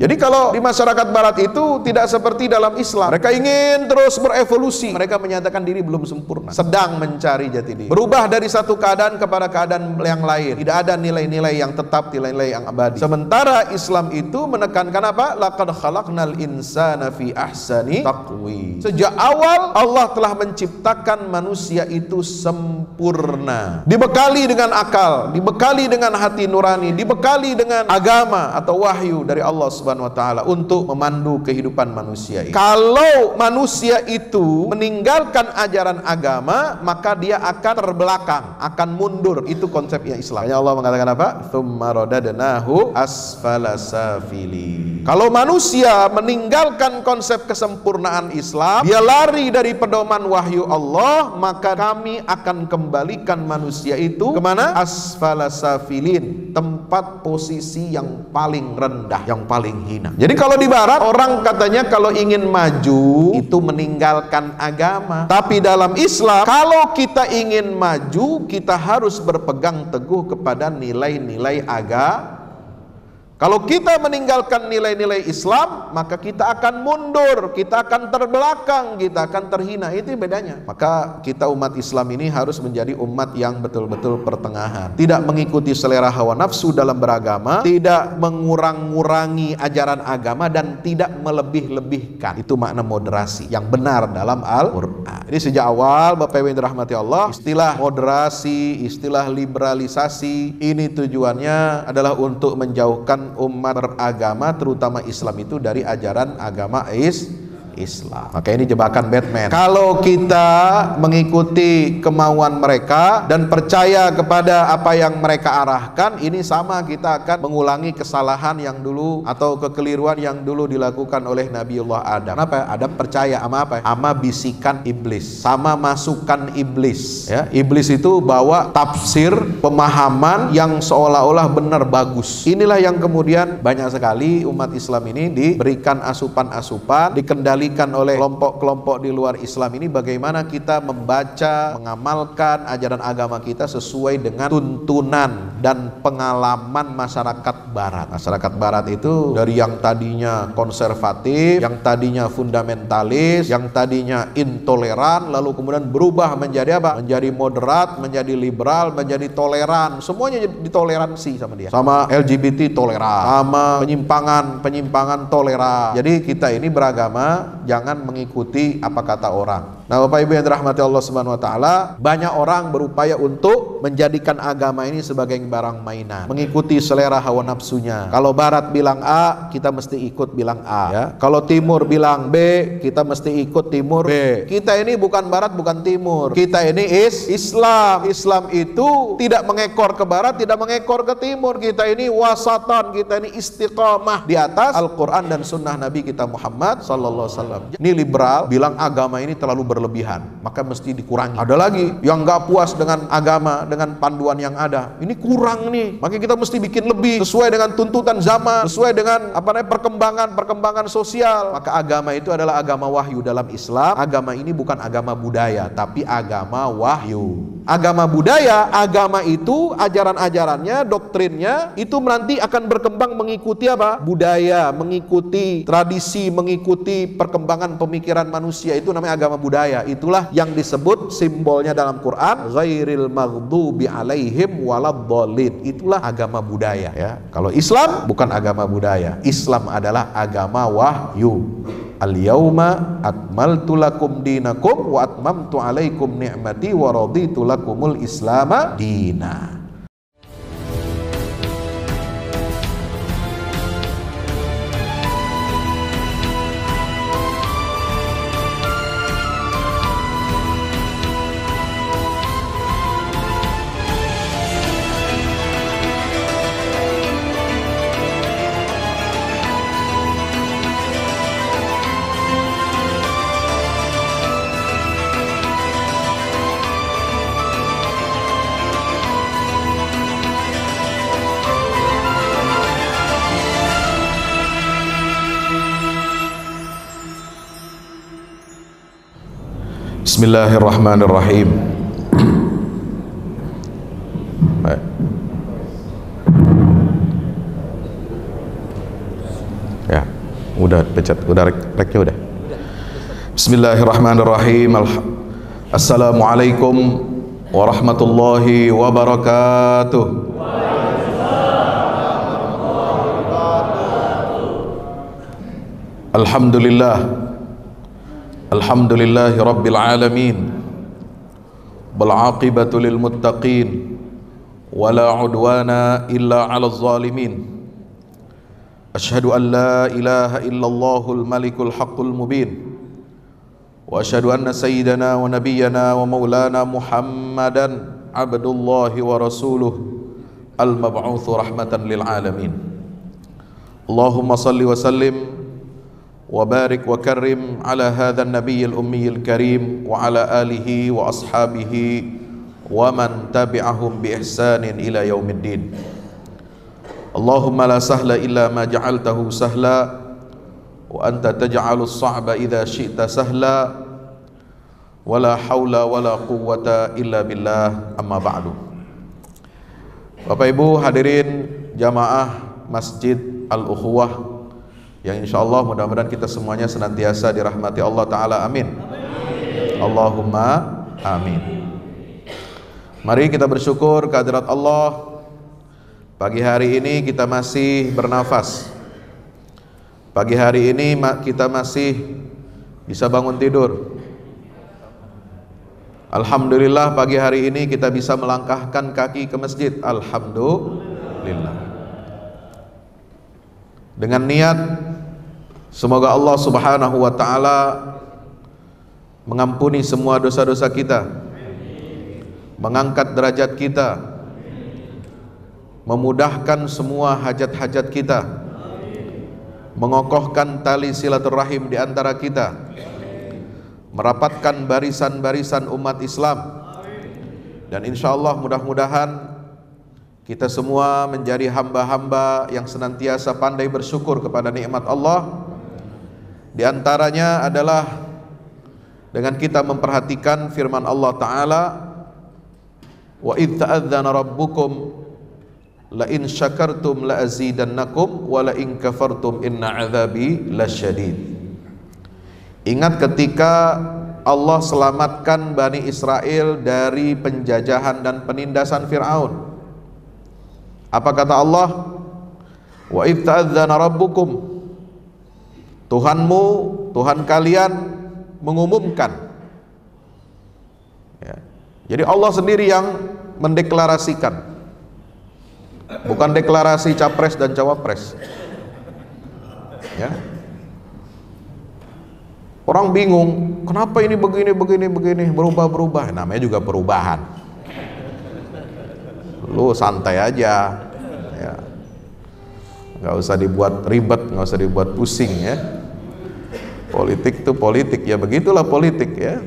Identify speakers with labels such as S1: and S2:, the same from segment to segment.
S1: Jadi kalau di masyarakat barat itu tidak seperti dalam Islam. Mereka ingin terus berevolusi. Mereka menyatakan diri belum sempurna, sedang mencari jati diri, berubah dari satu keadaan kepada keadaan yang lain. Tidak ada nilai-nilai yang tetap, nilai-nilai yang abadi. Sementara Islam itu menekankan apa? Laqad khalaqnal insana fi ahsani taqwim. Sejak awal Allah telah menciptakan manusia itu sempurna, dibekali dengan akal, dibekali dengan hati nurani, dibekali dengan agama atau wahyu dari Allah Subhanahu wa ta'ala untuk memandu kehidupan manusia ini. Kalau manusia itu meninggalkan ajaran agama, maka dia akan terbelakang, akan mundur. Itu konsepnya Islam. Makanya Allah mengatakan apa? Tsumma radadnahu asfala safili. Kalau manusia meninggalkan konsep kesempurnaan Islam, dia lari dari pedoman wahyu Allah, maka kami akan kembalikan manusia itu kemana? Asfala safilin, tempat posisi yang paling rendah, yang paling hina. Jadi kalau di barat orang katanya kalau ingin maju itu meninggalkan agama. Tapi dalam Islam kalau kita ingin maju kita harus berpegang teguh kepada nilai-nilai agama. Kalau kita meninggalkan nilai-nilai Islam, maka kita akan mundur, kita akan terbelakang, kita akan terhina. Itu bedanya. Maka kita umat Islam ini harus menjadi umat yang betul-betul pertengahan. Tidak mengikuti selera hawa nafsu dalam beragama, tidak mengurang-ngurangi ajaran agama, dan tidak melebih-lebihkan. Itu makna moderasi yang benar dalam Al-Quran. Jadi sejak awal Bapak Ibu yang dirahmati Allah, istilah moderasi, istilah liberalisasi, ini tujuannya adalah untuk menjauhkan umat beragama terutama Islam itu dari ajaran agama Islam. Maka ini jebakan Batman. Kalau kita mengikuti kemauan mereka dan percaya kepada apa yang mereka arahkan, ini sama kita akan mengulangi kesalahan yang dulu atau kekeliruan yang dulu dilakukan oleh Nabiullah Adam. Apa? Adam percaya sama apa? Sama bisikan iblis, sama masukan iblis. Ya, iblis itu bawa tafsir, pemahaman yang seolah-olah benar bagus. Inilah yang kemudian banyak sekali umat Islam ini diberikan asupan-asupan, dikendalikan oleh kelompok-kelompok di luar Islam ini, bagaimana kita membaca, mengamalkan ajaran agama kita sesuai dengan tuntunan dan pengalaman masyarakat barat. Masyarakat barat itu dari yang tadinya konservatif, yang tadinya fundamentalis, yang tadinya intoleran, lalu kemudian berubah menjadi apa? Menjadi moderat, menjadi liberal, menjadi toleran. Semuanya ditoleransi sama dia. Sama LGBT toleran, sama penyimpangan toleran. Jadi kita ini beragama jangan mengikuti apa kata orang. Nah, Bapak Ibu yang dirahmati Allah Subhanahu wa taala, banyak orang berupaya untuk menjadikan agama ini sebagai barang mainan, mengikuti selera hawa nafsunya. Kalau barat bilang A, kita mesti ikut bilang A, ya. Kalau timur bilang B, kita mesti ikut timur B. Kita ini bukan barat, bukan timur. Kita ini Islam. Islam itu tidak mengekor ke barat, tidak mengekor ke timur. Kita ini wasatan, kita ini istiqamah di atas Al-Quran dan sunnah Nabi kita Muhammad sallallahu alaihi wasallam. Ini liberal bilang agama ini terlalu berlebihan, maka mesti dikurangi. Ada lagi yang nggak puas dengan agama, dengan panduan yang ada, ini kurang nih, maka kita mesti bikin lebih sesuai dengan tuntutan zaman, sesuai dengan perkembangan sosial. Maka agama itu adalah agama wahyu dalam Islam. Agama ini bukan agama budaya, tapi agama wahyu. Agama budaya, agama itu ajaran-ajarannya, doktrinnya itu nanti akan berkembang mengikuti apa? Budaya, mengikuti tradisi, mengikuti perkembangan pemikiran manusia. Itu namanya agama budaya. Itulah yang disebut simbolnya dalam Quran, ghairil maghdubi alaihim waladdallin. Itulah agama budaya, ya. Kalau Islam bukan agama budaya. Islam adalah agama wahyu. Al-yauma akmaltu lakum dinakum wa atmamtu alaikum ni'mati wa raditu lakumul islama dina. Bismillahirrahmanirrahim. Ya. Udah pencet, udah reknya udah. Bismillahirrahmanirrahim. Assalamualaikum warahmatullahi wabarakatuh. Alhamdulillah. Alhamdulillahi rabbil alamin. Wal aqibatu lil muttaqin. Wala udwana illa 'alal zalimin. Asyhadu an la ilaha illallahul malikul haqqul mubin. Wa asyhadu anna sayyidana wa nabiyyana wa maulana Muhammadan abdullahi wa rasuluh al-mab'utsu rahmatan lil alamin. Allahumma salli wa sallim wa barik wa karrim ala hadzal nabiyyil ummiyil karim wa ala alihi wa ashabihi wa man tabi'ahum bi ihsanin ila yaumiddin. Allahumma la sahla illa ma ja'altahu sahla wa anta taj'alus sa'ba idza syi'ta sahla wa la haula wa la quwwata illa billah, amma ba'du. Bapak Ibu hadirin jamaah Masjid Al-Ukhuwah yang insyaallah mudah-mudahan kita semuanya senantiasa dirahmati Allah Ta'ala, amin. Allahumma amin. Mari kita bersyukur kehadirat Allah. Pagi hari ini kita masih bernafas. Pagi hari ini kita masih bisa bangun tidur. Alhamdulillah pagi hari ini kita bisa melangkahkan kaki ke masjid. Alhamdulillah. Dengan niat semoga Allah Subhanahu wa taala mengampuni semua dosa-dosa kita, mengangkat derajat kita, memudahkan semua hajat-hajat kita, mengokohkan tali silaturahim di antara kita, merapatkan barisan-barisan umat Islam, dan insya Allah mudah-mudahan kita semua menjadi hamba-hamba yang senantiasa pandai bersyukur kepada nikmat Allah. Di antaranya adalah dengan kita memperhatikan firman Allah Ta'ala, wa idh ta'adzana rabbukum la in syakartum la azidannakum wa la in kafartum inna azabi lasyadid. Ingat ketika Allah selamatkan Bani Israel dari penjajahan dan penindasan Fir'aun. Apa kata Allah? Wa idh ta'adzana rabbukum, Tuhanmu, Tuhan kalian mengumumkan ya. Jadi Allah sendiri yang mendeklarasikan, bukan deklarasi capres dan cawapres ya. Orang bingung, kenapa ini begini, berubah-berubah. Namanya juga perubahan. Lu santai aja ya. Nggak usah dibuat ribet, nggak usah dibuat pusing ya. Politik itu politik, ya begitulah politik ya.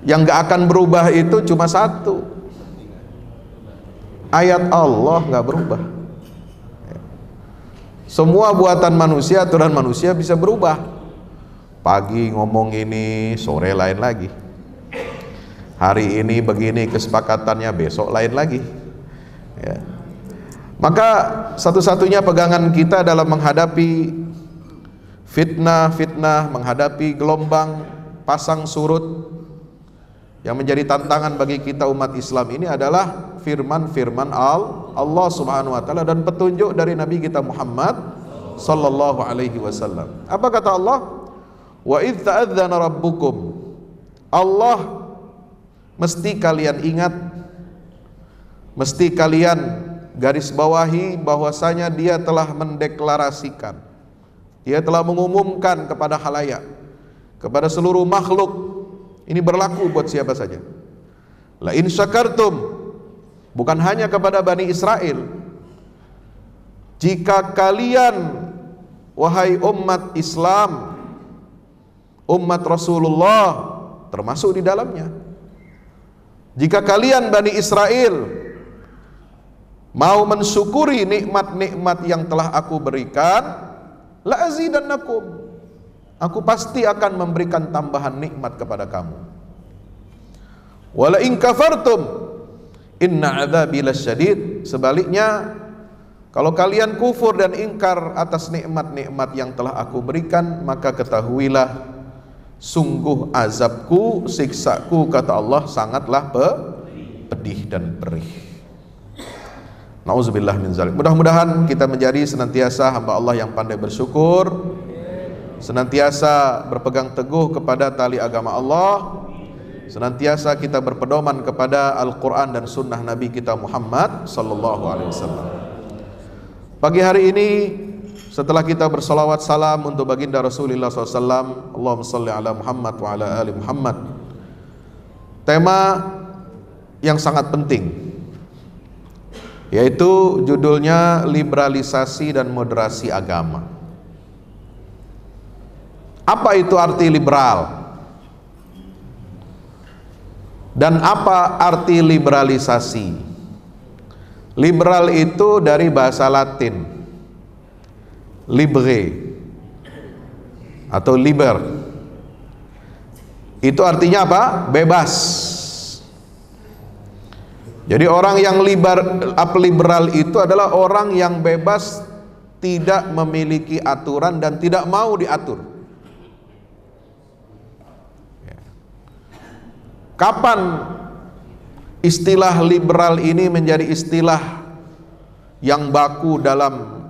S1: Yang nggak akan berubah itu cuma satu, ayat Allah nggak berubah. Semua buatan manusia, aturan manusia bisa berubah. Pagi ngomong ini, sore lain lagi. Hari ini begini kesepakatannya, besok lain lagi ya. Maka satu-satunya pegangan kita dalam menghadapi fitnah-fitnah, menghadapi gelombang pasang surut yang menjadi tantangan bagi kita umat Islam ini adalah firman-firman Allah Subhanahu wa taala dan petunjuk dari Nabi kita Muhammad sallallahu alaihi wasallam. Apa kata Allah? Wa idz ta'adzana rabbukum. Allah mesti kalian ingat, mesti kalian garis bawahi bahwasanya Dia telah mendeklarasikan, Dia telah mengumumkan kepada khalayak, kepada seluruh makhluk. Ini berlaku buat siapa saja. La in syakartum, bukan hanya kepada Bani Israel. Jika kalian, wahai umat Islam, umat Rasulullah termasuk di dalamnya, jika kalian Bani Israel mau mensyukuri nikmat-nikmat yang telah aku berikan, la azidannakum, aku pasti akan memberikan tambahan nikmat kepada kamu. Wala in kafartum inna adzabi lasyadid, sebaliknya Kalau kalian kufur dan ingkar atas nikmat-nikmat yang telah aku berikan, maka ketahuilah sungguh azabku, siksaku, kata Allah, sangatlah pedih dan perih. Nauzubillah min zalik. Mudah-mudahan kita menjadi senantiasa hamba Allah yang pandai bersyukur, senantiasa berpegang teguh kepada tali agama Allah, senantiasa kita berpedoman kepada Al-Quran dan sunnah Nabi kita Muhammad sallallahu alaihi wasallam. Pagi hari ini, setelah kita bersalawat salam untuk baginda Rasulullah SAW, Allahumma salli ala Muhammad wa ala ali Muhammad, tema yang sangat penting, yaitu judulnya liberalisasi dan moderasi agama. Apa itu arti liberal? Dan apa arti liberalisasi? Liberal itu dari bahasa Latin libre atau liber. Itu artinya apa? Bebas. Jadi orang yang liberal itu adalah orang yang bebas, tidak memiliki aturan dan tidak mau diatur. Kapan istilah liberal ini menjadi istilah yang baku dalam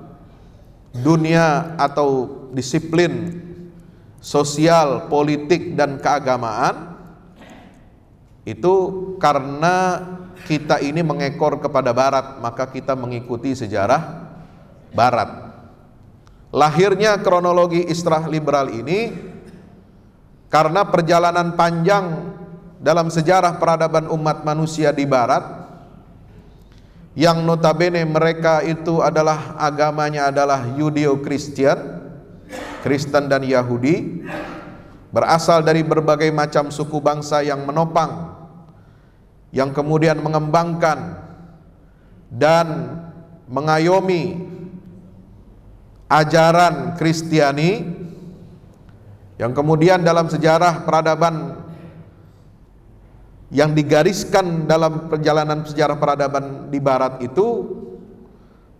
S1: dunia atau disiplin sosial, politik, dan keagamaan? Itu karena kita ini mengekor kepada Barat, maka kita mengikuti sejarah Barat. Lahirnya kronologi istilah liberal ini karena perjalanan panjang dalam sejarah peradaban umat manusia di Barat, yang notabene mereka itu adalah agamanya adalah Yudeo-Kristian, Kristen dan Yahudi, berasal dari berbagai macam suku bangsa yang menopang, yang kemudian mengembangkan dan mengayomi ajaran Kristiani, yang kemudian dalam sejarah peradaban yang digariskan dalam perjalanan sejarah peradaban di Barat itu,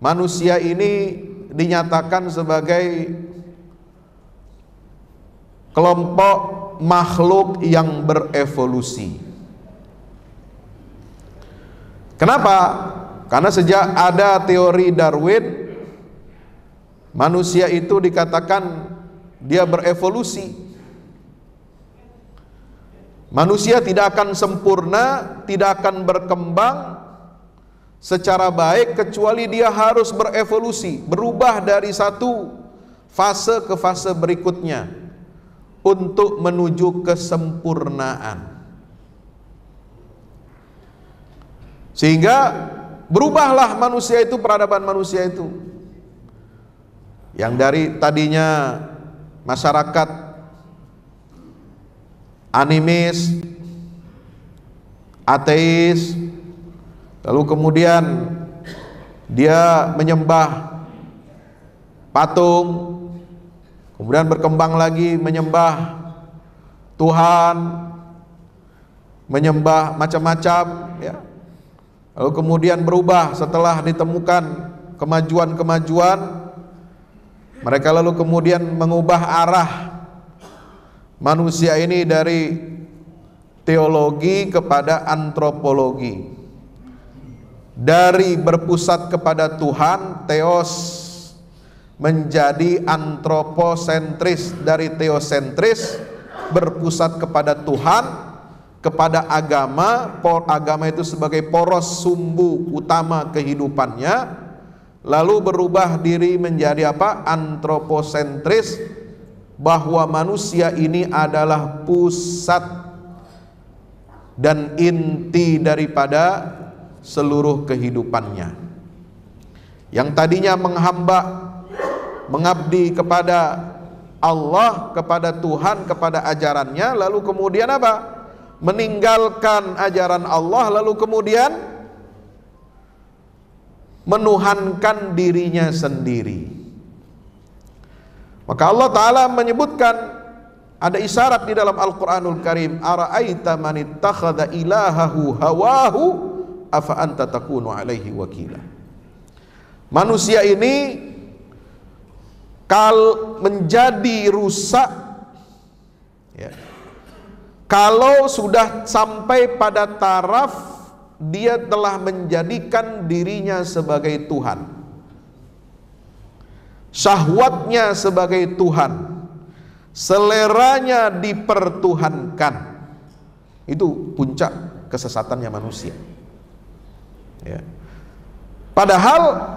S1: manusia ini dinyatakan sebagai kelompok makhluk yang berevolusi. Kenapa? Karena sejak ada teori Darwin, manusia itu dikatakan dia berevolusi. Manusia tidak akan sempurna, tidak akan berkembang secara baik kecuali dia harus berevolusi, berubah dari satu fase ke fase berikutnya untuk menuju kesempurnaan. Sehingga berubahlah manusia itu, peradaban manusia itu, yang dari tadinya masyarakat animis, ateis, lalu kemudian dia menyembah patung, kemudian berkembang lagi menyembah Tuhan, menyembah macam-macam, ya. Lalu kemudian berubah setelah ditemukan kemajuan-kemajuan, mereka lalu kemudian mengubah arah manusia ini dari teologi kepada antropologi, dari berpusat kepada Tuhan, teos, menjadi antroposentris, dari teosentris berpusat kepada Tuhan, kepada agama. Agama itu sebagai poros sumbu utama kehidupannya, lalu berubah diri menjadi apa? Antroposentris, bahwa manusia ini adalah pusat dan inti daripada seluruh kehidupannya. Yang tadinya menghamba, mengabdi kepada Allah, kepada Tuhan, kepada ajarannya, lalu kemudian apa? Meninggalkan ajaran Allah, lalu kemudian menuhankan dirinya sendiri. Maka Allah Ta'ala menyebutkan, ada isyarat di dalam Al-Quranul Karim, ara'aita man ittakhadha ilahahu hawahu afa anta takunu alaihi wakila. Manusia ini menjadi rusak ya, kalau sudah sampai pada taraf dia telah menjadikan dirinya sebagai Tuhan, syahwatnya sebagai Tuhan, seleranya dipertuhankan. Itu puncak kesesatannya manusia ya. Padahal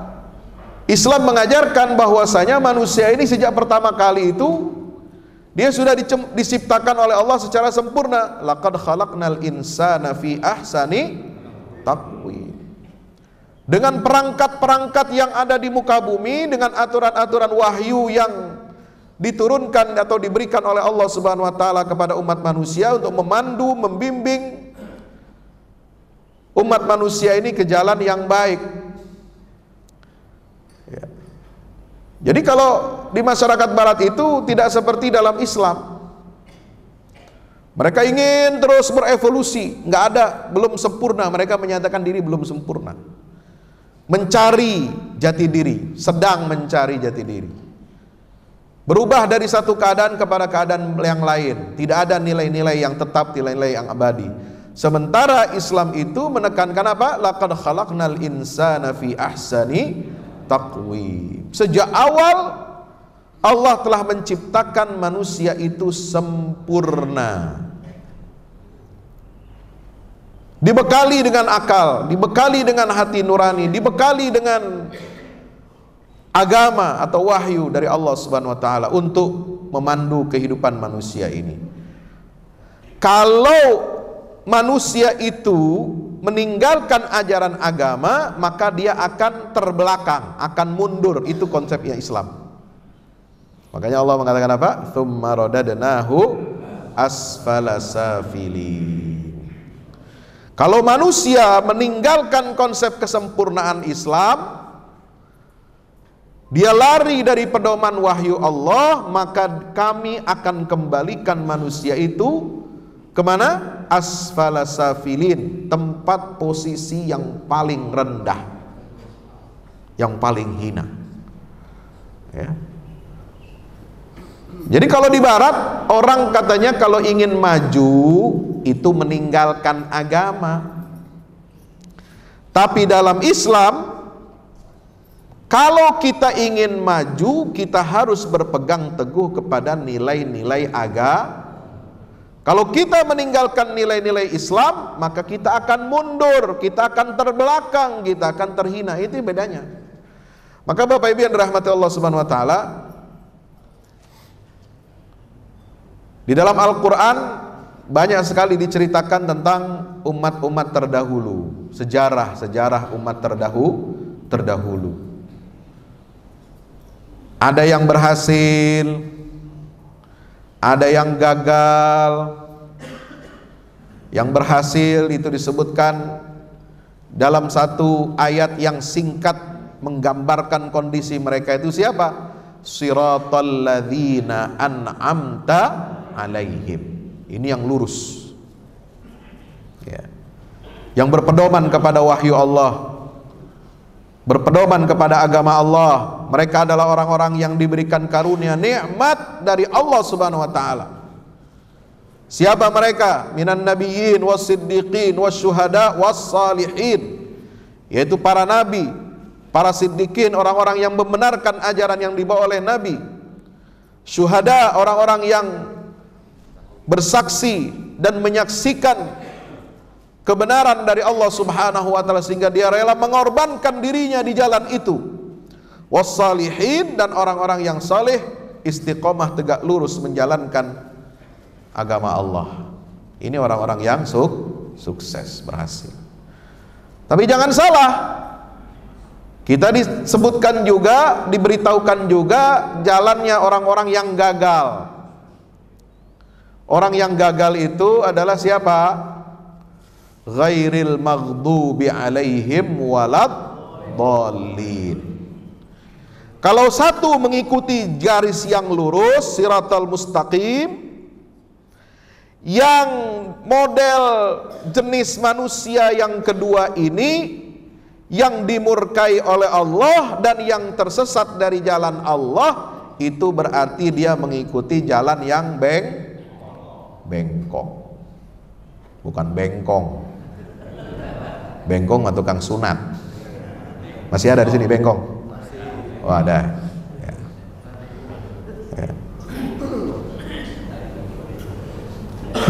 S1: Islam mengajarkan bahwasanya manusia ini sejak pertama kali itu dia sudah diciptakan oleh Allah secara sempurna. Laqad khalaqnal insana fi ahsani taqwim. Dengan perangkat-perangkat yang ada di muka bumi, dengan aturan-aturan wahyu yang diturunkan atau diberikan oleh Allah Subhanahu wa taala kepada umat manusia untuk memandu, membimbing umat manusia ini ke jalan yang baik. Ya. Jadi kalau di masyarakat barat itu tidak seperti dalam Islam. Mereka ingin terus berevolusi, nggak ada, belum sempurna. Mereka menyatakan diri belum sempurna. Mencari jati diri, sedang mencari jati diri. Berubah dari satu keadaan kepada keadaan yang lain. Tidak ada nilai-nilai yang tetap, nilai-nilai yang abadi. Sementara Islam itu menekankan apa? Laqad khalaqnal insana fi ahsani taqwim. Sejak awal Allah telah menciptakan manusia itu sempurna, dibekali dengan akal, dibekali dengan hati nurani, dibekali dengan agama atau wahyu dari Allah Subhanahu wa taala untuk memandu kehidupan manusia ini. Kalau manusia itu meninggalkan ajaran agama, maka dia akan terbelakang, akan mundur. Itu konsepnya Islam. Makanya Allah mengatakan apa? Tsumma radadnahu asfala safilin. Kalau manusia meninggalkan konsep kesempurnaan Islam, dia lari dari pedoman wahyu Allah, maka kami akan kembalikan manusia itu kemana? Asfala safilin, tempat posisi yang paling rendah, yang paling hina ya. Jadi kalau di barat, orang katanya kalau ingin maju itu meninggalkan agama. Tapi dalam Islam, kalau kita ingin maju, kita harus berpegang teguh kepada nilai-nilai agama. Kalau kita meninggalkan nilai-nilai Islam, maka kita akan mundur, kita akan terbelakang, kita akan terhina. Itu bedanya. Maka Bapak Ibu yang dirahmati Allah Subhanahu wa taala, di dalam Al-Quran banyak sekali diceritakan tentang umat-umat terdahulu, sejarah umat terdahulu. Ada yang berhasil, ada yang gagal. Yang berhasil itu disebutkan dalam satu ayat yang singkat menggambarkan kondisi mereka itu siapa? Siratal ladzina an'amta alaihim. Ini yang lurus ya. Yang berpedoman kepada wahyu Allah, berpedoman kepada agama Allah. Mereka adalah orang-orang yang diberikan karunia nikmat dari Allah Subhanahu wa taala. Siapa mereka? Minan nabiyyin was-siddiqin was-syuhada was-salihin, yaitu para nabi, para siddiqin, orang-orang yang membenarkan ajaran yang dibawa oleh nabi. Syuhada, orang-orang yang bersaksi dan menyaksikan kebenaran dari Allah Subhanahu wa taala sehingga dia rela mengorbankan dirinya di jalan itu. Was-salihin, dan orang-orang yang saleh, istiqomah tegak lurus menjalankan agama Allah. Ini orang-orang yang sukses, berhasil. Tapi jangan salah, kita disebutkan juga, diberitahukan juga jalannya orang-orang yang gagal. Orang yang gagal itu adalah siapa? Ghairil maghdubi alaihim waladdallin. Kalau satu mengikuti garis yang lurus, siratal mustaqim, yang model jenis manusia yang kedua ini, yang dimurkai oleh Allah dan yang tersesat dari jalan Allah, itu berarti dia mengikuti jalan yang bengkok, bukan bengkong. Bengkong atau tukang sunat. Masih ada di sini bengkong? Oh, ada. Ya. Ya.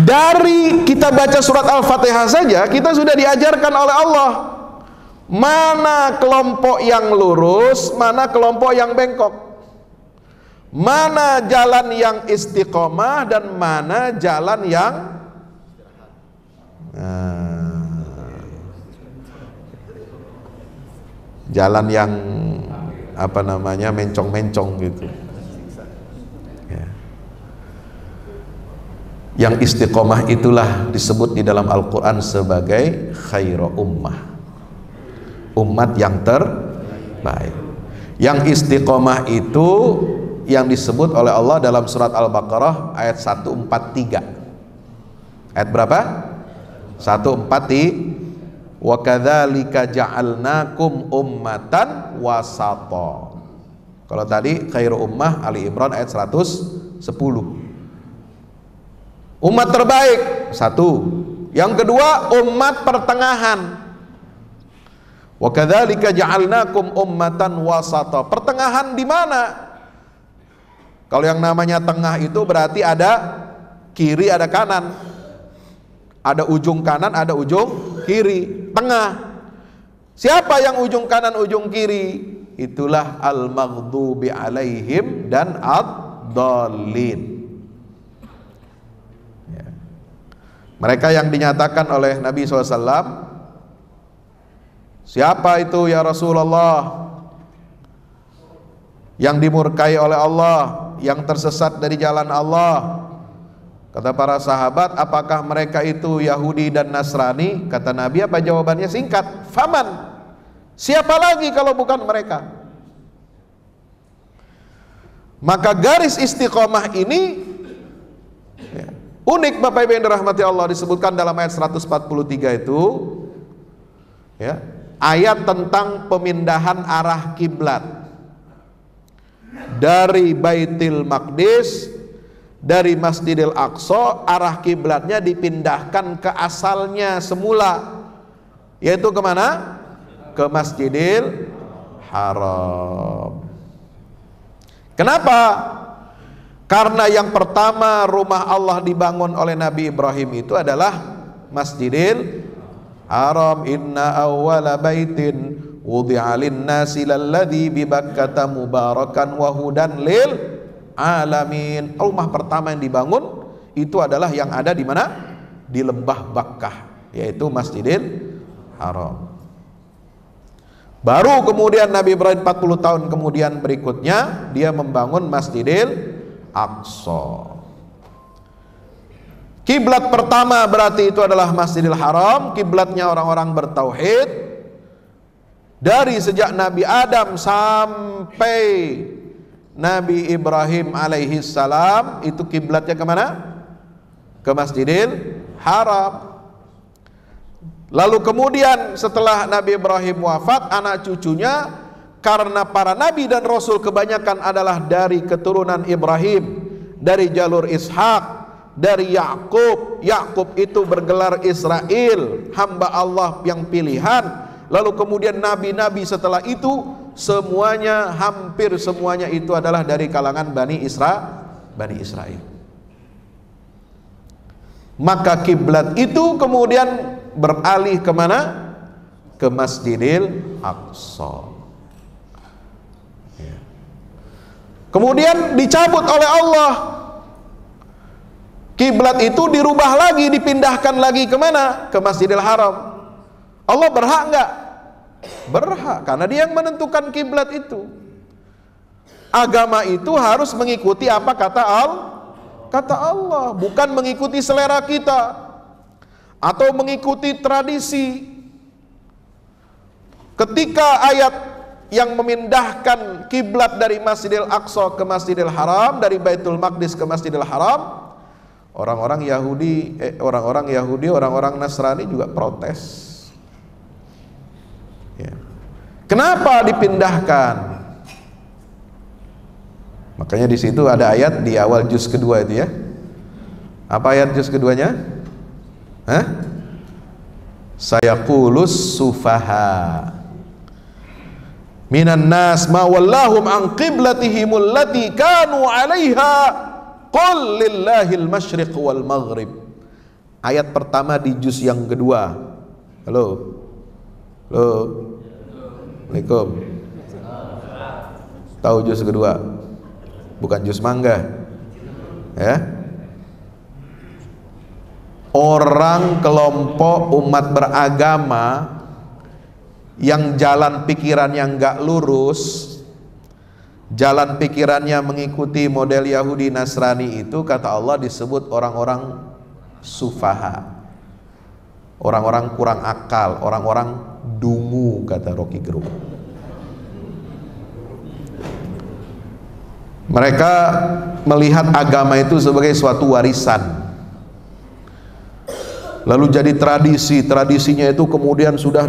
S1: Dari kita baca surat Al-Fatihah saja, kita sudah diajarkan oleh Allah mana kelompok yang lurus, mana kelompok yang bengkok, mana jalan yang istiqomah dan mana jalan yang jalan yang apa namanya, mencong-mencong gitu. Ya. Yang istiqomah itulah disebut di dalam Al-Quran sebagai khairu ummah, umat yang terbaik. Yang istiqomah itu yang disebut oleh Allah dalam surat Al-Baqarah ayat 143. Ayat berapa? 143. Wa kadzalika ja'alnakum ummatan wasata. Kalau tadi khairu ummah Ali Imran ayat 110. Umat terbaik, satu. Yang kedua, umat pertengahan. Wa kadzalika ja'alnakum ummatan wasata. Pertengahan di mana? Kalau yang namanya tengah itu berarti ada kiri, ada kanan. Ada ujung kanan, ada ujung kiri. Tengah. Siapa yang ujung kanan, ujung kiri? Itulah al-maghdubi alaihim dan ad-dallin. Ya. Mereka yang dinyatakan oleh Nabi SAW, siapa itu ya Rasulullah? Yang dimurkai oleh Allah, yang tersesat dari jalan Allah. Kata para sahabat, apakah mereka itu Yahudi dan Nasrani? Kata Nabi, apa jawabannya? Singkat, faman. Siapa lagi kalau bukan mereka? Maka garis istiqomah ini ya, unik Bapak Ibu yang dirahmati Allah, disebutkan dalam ayat 143 itu ya, ayat tentang pemindahan arah kiblat dari Baitul Maqdis, dari Masjidil Aqsa, arah kiblatnya dipindahkan ke asalnya semula, yaitu kemana? Ke Masjidil Haram. Kenapa? Karena yang pertama rumah Allah dibangun oleh Nabi Ibrahim itu adalah Masjidil Haram. Inna awwala baitin wudi'a lin-nasi lalladzi bi Bakkata mubarakan wa hudan lil alamin. Rumah pertama yang dibangun itu adalah yang ada di mana? Di lembah Bakkah, yaitu Masjidil Haram. Baru kemudian Nabi Ibrahim 40 tahun kemudian berikutnya dia membangun Masjidil Aqsa. Kiblat pertama berarti itu adalah Masjidil Haram, kiblatnya orang-orang bertauhid. Dari sejak Nabi Adam sampai Nabi Ibrahim alaihi salam itu kiblatnya kemana? Ke Masjidil Haram. Lalu kemudian setelah Nabi Ibrahim wafat, anak cucunya, karena para nabi dan rasul kebanyakan adalah dari keturunan Ibrahim, dari jalur Ishak, dari Yakub. Yakub itu bergelar Israel, hamba Allah yang pilihan. Lalu kemudian nabi-nabi setelah itu semuanya, hampir semuanya itu adalah dari kalangan Bani Israel. Maka kiblat itu kemudian beralih kemana? Ke Masjidil Aqsa. Ya. Kemudian dicabut oleh Allah. Kiblat itu dirubah lagi, dipindahkan lagi kemana? Ke Masjidil Haram. Allah berhak enggak? Berhak, karena dia yang menentukan kiblat itu. Agama itu harus mengikuti apa kata Allah, bukan mengikuti selera kita atau mengikuti tradisi. Ketika ayat yang memindahkan kiblat dari Masjidil Aqsa ke Masjidil Haram, dari Baitul Maqdis ke Masjidil Haram, orang-orang Yahudi, orang-orang Nasrani juga protes. Ya. Kenapa dipindahkan? Makanya di situ ada ayat di awal juz kedua itu ya. Apa ayat juz keduanya? Sayaqulus sufaha minan nas ma wallahum an qiblatihim allati kanu 'alaiha qul lillahil masyriq wal maghrib. Ayat pertama di juz yang kedua. Halo. Assalamualaikum. Tahu juz kedua? Bukan juz mangga. Ya. Orang kelompok umat beragama yang jalan pikirannya nggak lurus, jalan pikirannya mengikuti model Yahudi Nasrani itu, kata Allah, disebut orang-orang sufaha, orang-orang kurang akal, orang-orang dungu, kata Rocky Gerung. Mereka melihat agama itu sebagai suatu warisan, lalu jadi tradisinya itu kemudian sudah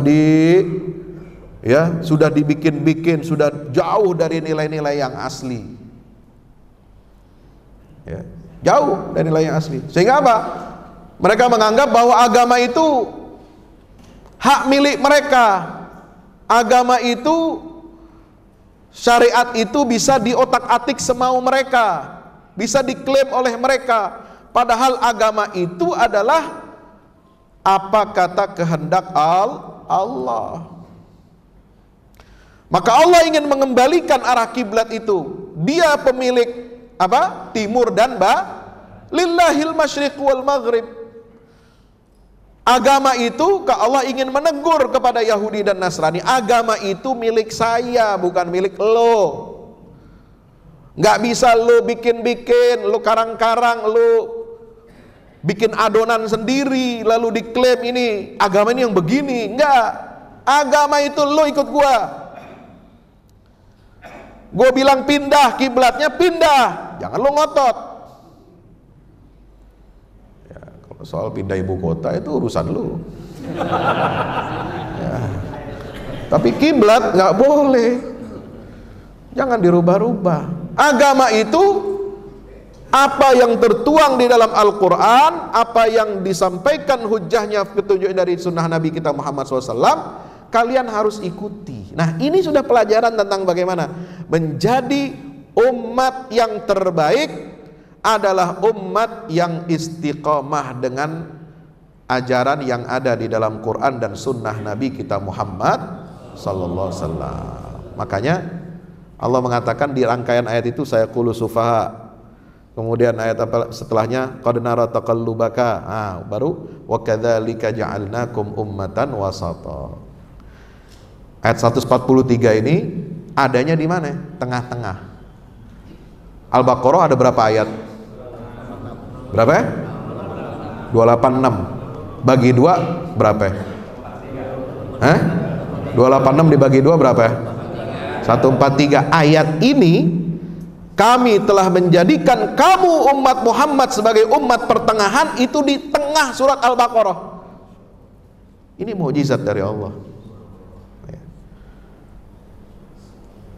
S1: dibikin-bikin, sudah jauh dari nilai-nilai yang asli, ya, jauh dari nilai yang asli. Sehingga apa? Mereka menganggap bahwa agama itu hak milik mereka, agama itu, syariat itu bisa diotak-atik semau mereka, bisa diklaim oleh mereka, padahal agama itu adalah apa kata kehendak Allah. Maka Allah ingin mengembalikan arah kiblat itu. Dia pemilik apa? Timur dan lillahil masyriq wal maghrib. Agama itu, Allah ingin menegur kepada Yahudi dan Nasrani, agama itu milik saya, bukan milik lo. Nggak bisa lo bikin-bikin, lo karang-karang, lo bikin adonan sendiri lalu diklaim ini agama ini yang begini. Enggak, agama itu lo ikut gua bilang pindah kiblatnya, pindah, jangan lo ngotot ya. Kalau soal pindah ibu kota itu urusan lo ya. Tapi kiblat nggak boleh, jangan dirubah-rubah. Agama itu apa yang tertuang di dalam Al-Quran, apa yang disampaikan hujahnya, petunjuk dari sunnah Nabi kita Muhammad SAW, kalian harus ikuti. Nah, ini sudah pelajaran tentang bagaimana menjadi umat yang terbaik adalah umat yang istiqomah dengan ajaran yang ada di dalam Quran dan sunnah Nabi kita Muhammad SAW. Makanya Allah mengatakan di rangkaian ayat itu, saya qulu sufaha. Kemudian ayat apa setelahnya? Qad nara taqallubaka. Baru wa kadzalika ja'alnakum ummatan wasata. Ayat 143 ini adanya di mana? Tengah-tengah. Al-Baqarah ada berapa ayat? Berapa ya? 286. Bagi 2 berapa ya? 286 dibagi 2 berapa ya? 143. Ayat ini, kami telah menjadikan kamu umat Muhammad sebagai umat pertengahan, itu di tengah surat Al-Baqarah. Ini mukjizat dari Allah.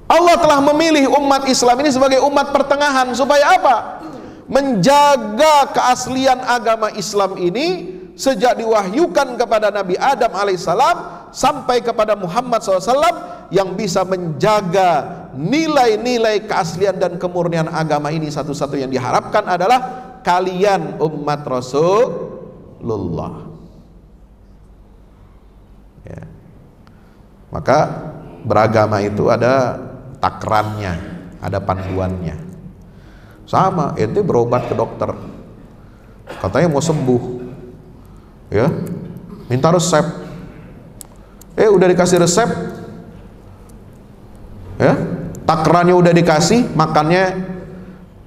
S1: Allah telah memilih umat Islam ini sebagai umat pertengahan supaya apa? Menjaga keaslian agama Islam ini sejak diwahyukan kepada Nabi Adam alaihissalam sampai kepada Muhammad SAW, yang bisa menjaga nilai-nilai keaslian dan kemurnian agama ini. Satu-satu yang diharapkan adalah kalian umat Rasulullah ya. Maka beragama itu ada takrannya, ada panduannya. Sama, ente berobat ke dokter, katanya mau sembuh ya, minta resep, udah dikasih resep ya, takrannya udah dikasih, makannya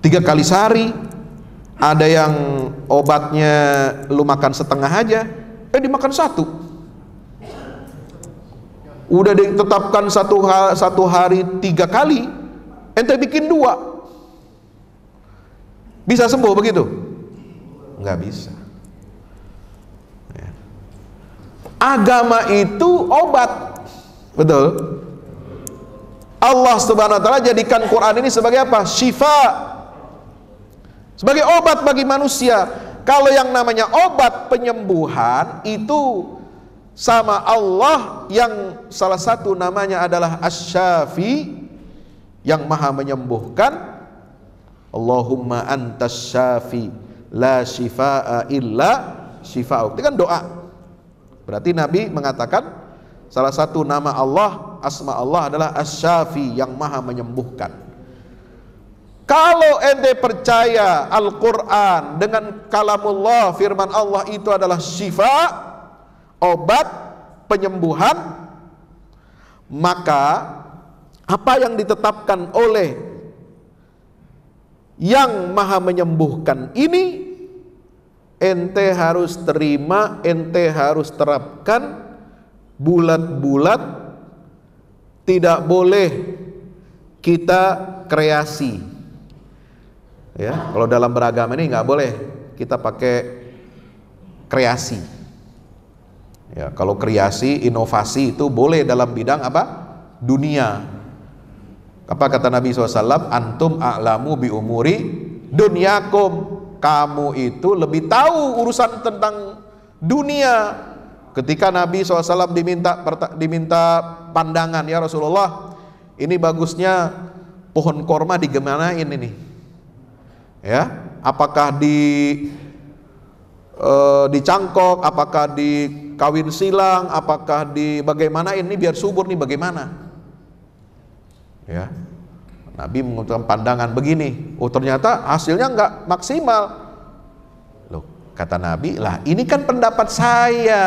S1: 3 kali sehari. Ada yang obatnya lu makan setengah aja, dimakan 1. Udah ditetapkan satu hari 3 kali, ente bikin 2. Bisa sembuh begitu? Nggak bisa ya. Agama itu obat, betul? Allah Subhanahu wa taala jadikan Quran ini sebagai apa? Syifa. Sebagai obat bagi manusia. Kalau yang namanya obat penyembuhan itu sama Allah yang salah satu namanya adalah Asy-Syafi, yang maha menyembuhkan. Allahumma antas syafi la shifaa illa shifa'uk. Itu kan doa. Berarti Nabi mengatakan salah satu nama Allah, asma Allah adalah Asy-Syafi, yang maha menyembuhkan. Kalau ente percaya Al-Quran dengan kalamullah, firman Allah itu adalah syifa, obat penyembuhan, maka apa yang ditetapkan oleh yang maha menyembuhkan ini ente harus terima, ente harus terapkan bulat-bulat, tidak boleh kita kreasi. Ya, kalau dalam beragama ini nggak boleh kita pakai kreasi. Ya, kalau kreasi, inovasi itu boleh dalam bidang apa? Dunia. Apa kata Nabi SAW? Antum a'lamu bi umuri dunyakum. Kamu itu lebih tahu urusan tentang dunia. Ketika Nabi SAW diminta pandangan, ya Rasulullah, ini bagusnya pohon korma digimanain ini? Ya, apakah dicangkok, apakah dikawin silang, apakah bagaimana ini biar subur nih, bagaimana? Ya, Nabi mengutarakan pandangan begini. Oh, ternyata hasilnya nggak maksimal. Loh, kata Nabi, lah ini kan pendapat saya.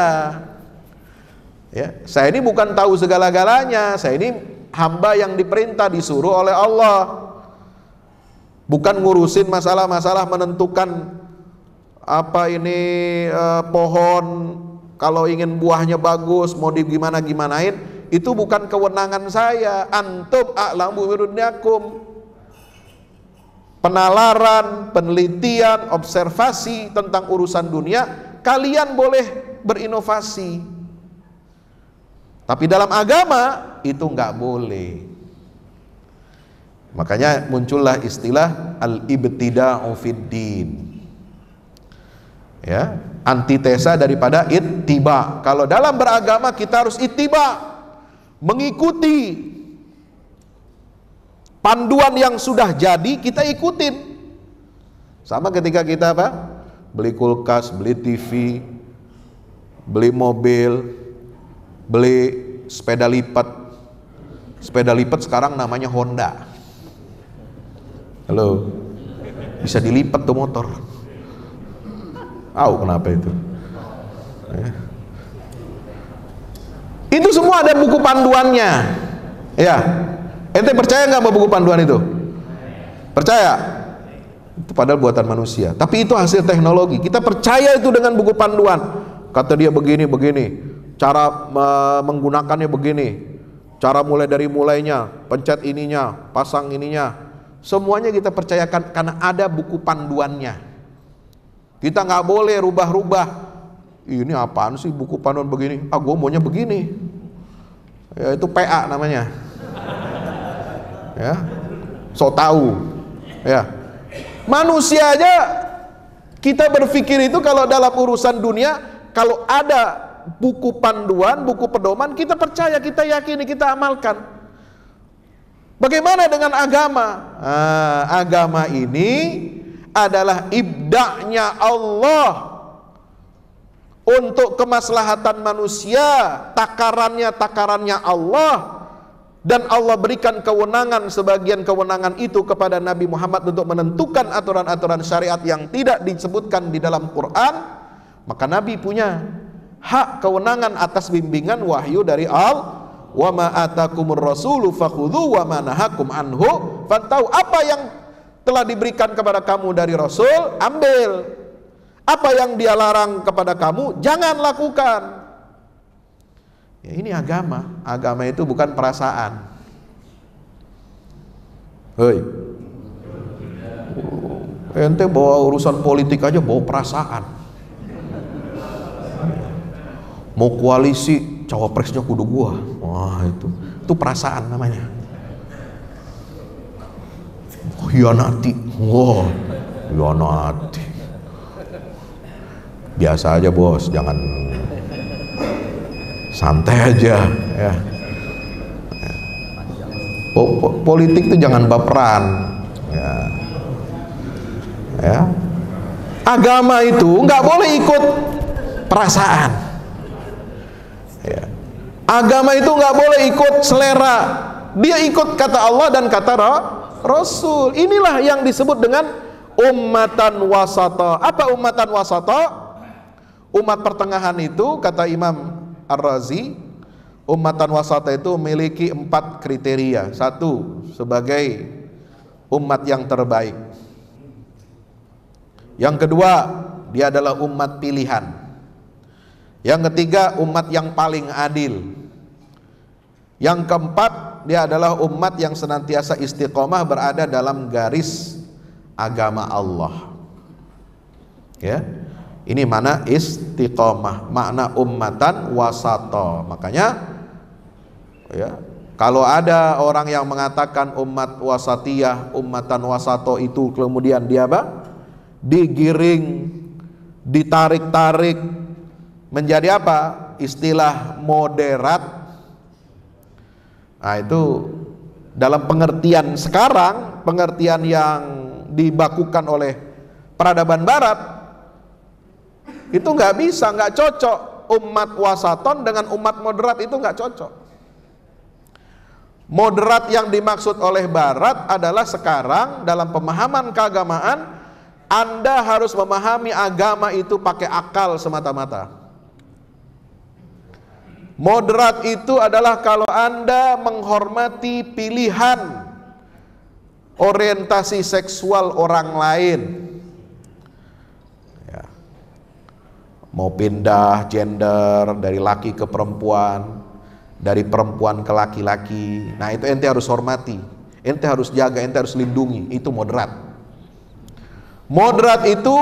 S1: Ya, saya ini bukan tahu segala-galanya. Saya ini hamba yang diperintah, disuruh oleh Allah. Bukan ngurusin masalah-masalah menentukan apa ini pohon, kalau ingin buahnya bagus mau gimanain. Itu bukan kewenangan saya. Antum a'lamu birunyakum. Penalaran, penelitian, observasi tentang urusan dunia, kalian boleh berinovasi. Tapi dalam agama itu nggak boleh. Makanya muncullah istilah al-ibtida'u fid-din. Ya, antitesa daripada ittiba. Kalau dalam beragama kita harus ittiba, mengikuti panduan yang sudah jadi, kita ikutin. Sama ketika kita apa? Beli kulkas, beli TV, beli mobil, beli sepeda lipat. Sepeda lipat sekarang namanya Honda. Halo, bisa dilipat tuh motor. Kenapa itu? Itu semua ada buku panduannya. Ya, ente percaya nggak sama buku panduan itu? Percaya? Itu padahal buatan manusia. Tapi itu hasil teknologi. Kita percaya itu dengan buku panduan. Kata dia begini, cara menggunakannya begini, cara mulainya, pencet ininya, pasang ininya, semuanya kita percayakan karena ada buku panduannya. Kita nggak boleh rubah-rubah. Ini apaan sih buku panduan begini? Gue maunya begini. Ya, itu PA namanya. Ya, so tahu. Ya, manusia aja kita berpikir itu kalau dalam urusan dunia, kalau ada buku panduan, buku pedoman, kita percaya, kita yakini, kita amalkan. Bagaimana dengan agama? Agama ini adalah ibda'nya Allah untuk kemaslahatan manusia, takarannya Allah, dan Allah berikan kewenangan, sebagian kewenangan itu kepada Nabi Muhammad untuk menentukan aturan-aturan syariat yang tidak disebutkan di dalam Quran. Maka Nabi punya hak kewenangan atas bimbingan wahyu dari Allah. Wa ma atakumur rasulu fakhudhu wa ma nahakum anhu fantahu. Apa yang telah diberikan kepada kamu dari Rasul, ambil. Apa yang dia larang kepada kamu, jangan lakukan. Ya, ini agama. Agama itu bukan perasaan. Hei, ente bawa urusan politik aja bawa perasaan. Mau koalisi, cawapresnya kudu gua. Wah, itu perasaan namanya. Hianati. Wow, hianati. Biasa aja bos, jangan, santai aja ya. Politik itu jangan baperan ya. Ya. Agama itu nggak boleh ikut perasaan ya. Agama itu nggak boleh ikut selera, dia ikut kata Allah dan kata Rasul. Inilah yang disebut dengan ummatan wasata. Apa ummatan wasata? Umat pertengahan itu, kata Imam Ar-Razi, ummatan wasata itu memiliki 4 kriteria. 1, sebagai umat yang terbaik. Yang kedua, dia adalah umat pilihan. Yang ketiga, umat yang paling adil. Yang keempat, dia adalah umat yang senantiasa istiqomah berada dalam garis agama Allah. Ya, ini mana istiqomah, makna ummatan wasata. Makanya, ya, kalau ada orang yang mengatakan umat wasatiyah, ummatan wasato itu kemudian dia apa? Digiring, ditarik-tarik menjadi apa? Istilah moderat. Nah, itu dalam pengertian sekarang, pengertian yang dibakukan oleh peradaban barat, itu nggak bisa, nggak cocok. Umat wasaton dengan umat moderat itu nggak cocok. Moderat yang dimaksud oleh barat adalah sekarang dalam pemahaman keagamaan, Anda harus memahami agama itu pakai akal semata-mata. Moderat itu adalah kalau Anda menghormati pilihan orientasi seksual orang lain, ya. Mau pindah gender dari laki ke perempuan, dari perempuan ke laki-laki, nah itu ente harus hormati, ente harus jaga, ente harus lindungi. Itu moderat. Moderat itu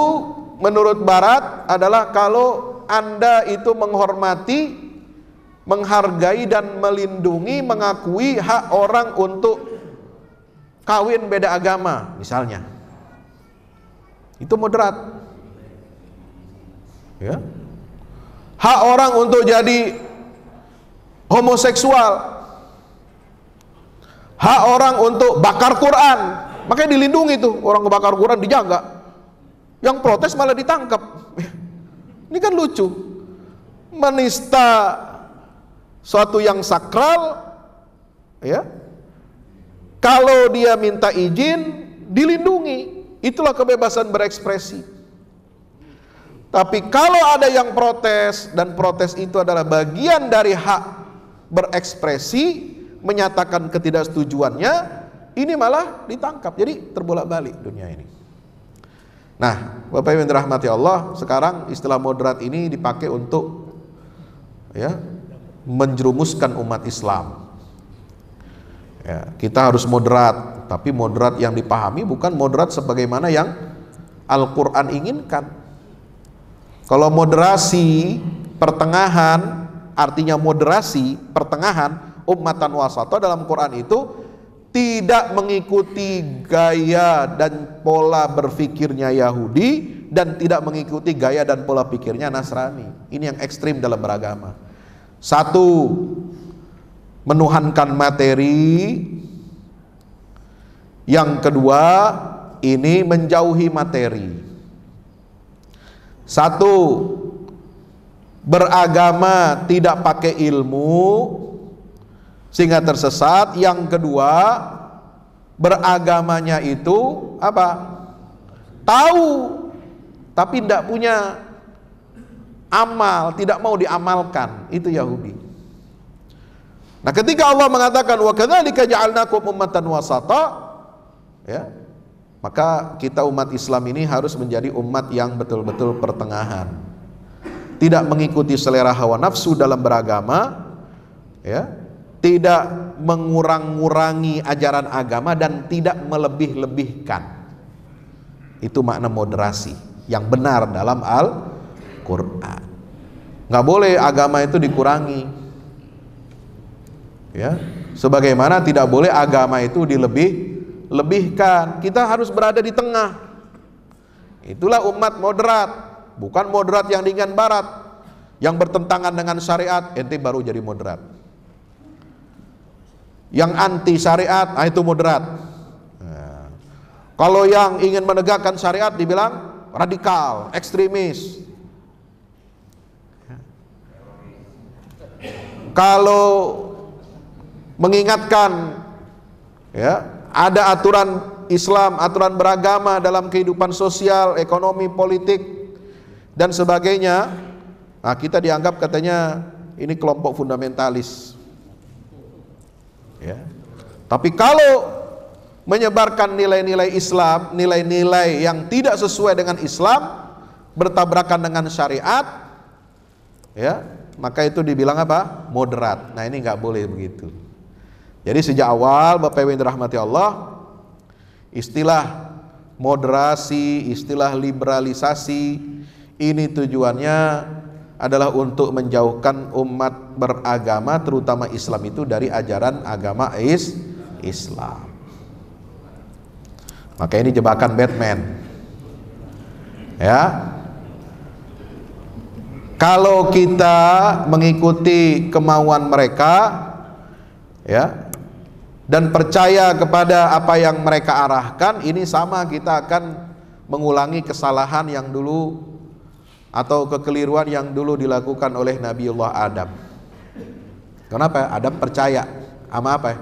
S1: menurut barat adalah kalau Anda itu menghormati, menghargai dan melindungi, mengakui hak orang untuk kawin beda agama misalnya. Itu moderat. Ya. Hak orang untuk jadi homoseksual, hak orang untuk bakar Quran, makanya dilindungi tuh, orang ngebakar Quran dijaga. Yang protes malah ditangkap. Ini kan lucu, menista suatu yang sakral, ya. Kalau dia minta izin, dilindungi. Itulah kebebasan berekspresi. Tapi kalau ada yang protes, dan protes itu adalah bagian dari hak berekspresi, menyatakan ketidaksetujuannya, ini malah ditangkap. Jadi terbolak-balik dunia ini. Nah, Bapak Ibu yang dirahmati Allah, sekarang istilah moderat ini dipakai untuk, ya, menjerumuskan umat Islam. Ya, kita harus moderat, tapi moderat yang dipahami bukan moderat sebagaimana yang Al-Quran inginkan. Kalau moderasi pertengahan, artinya moderasi pertengahan, ummatan wasata dalam Quran itu tidak mengikuti gaya dan pola berfikirnya Yahudi dan tidak mengikuti gaya dan pola pikirnya Nasrani. Ini yang ekstrim dalam beragama. 1, menuhankan materi. Yang kedua, ini menjauhi materi. 1, beragama tidak pakai ilmu sehingga tersesat. Yang kedua, beragamanya itu apa? Tahu tapi tidak punya amal, tidak mau diamalkan. Itu Yahudi. Nah, ketika Allah mengatakan wa kadzalika ja'alnakum ummatan wasata, ya, maka kita umat Islam ini harus menjadi umat yang betul-betul pertengahan. Tidak mengikuti selera hawa nafsu dalam beragama, ya. Tidak mengurang-ngurangi ajaran agama dan tidak melebih-lebihkan. Itu makna moderasi yang benar dalam Al-Quran. Nggak boleh agama itu dikurangi, ya. Sebagaimana tidak boleh agama itu dilebihkan. Kita harus berada di tengah. Itulah umat moderat, bukan moderat yang dengan barat, yang bertentangan dengan syariat, ente baru jadi moderat. Yang anti syariat, itu moderat. Nah, kalau yang ingin menegakkan syariat dibilang radikal, ekstremis. Kalau mengingatkan, ya, ada aturan Islam, aturan beragama dalam kehidupan sosial, ekonomi, politik, dan sebagainya, nah kita dianggap katanya ini kelompok fundamentalis. Ya. Tapi kalau menyebarkan nilai-nilai Islam, nilai-nilai yang tidak sesuai dengan Islam, bertabrakan dengan syariat, ya, maka itu dibilang apa? Moderat. Nah ini nggak boleh begitu. Jadi sejak awal Bapak Ibu yang dirahmati Allah, istilah moderasi, istilah liberalisasi, ini tujuannya adalah untuk menjauhkan umat beragama, terutama Islam itu, dari ajaran agama Islam. Maka ini jebakan Batman. Ya. Kalau kita mengikuti kemauan mereka, ya, dan percaya kepada apa yang mereka arahkan, ini sama kita akan mengulangi kesalahan yang dulu atau kekeliruan yang dulu dilakukan oleh Nabiullah Adam. Kenapa? Adam percaya sama apa?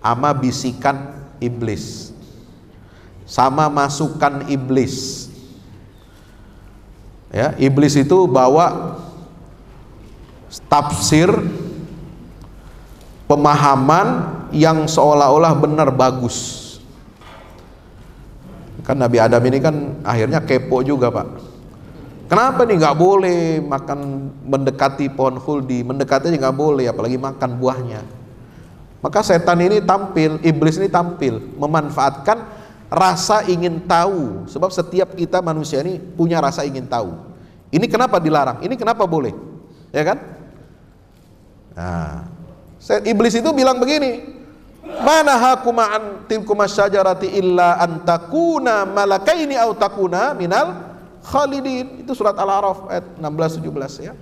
S1: Sama bisikan iblis, sama masukan iblis. Ya, iblis itu bawa tafsir, pemahaman yang seolah-olah benar, bagus. Kan Nabi Adam ini kan akhirnya kepo juga, Pak. Kenapa nih nggak boleh makan, mendekati pohon khuldi, mendekati aja nggak boleh, apalagi makan buahnya. Maka setan ini tampil, iblis ini tampil, memanfaatkan rasa ingin tahu. Sebab setiap kita manusia ini punya rasa ingin tahu. Ini kenapa dilarang? Ini kenapa boleh? Ya kan? Nah, iblis itu bilang begini, mana hakuma an tilkuma syajarati illa an takuna malakaini au takuna minal khalidin. Itu surat Al-A'raf ayat 16-17 ya.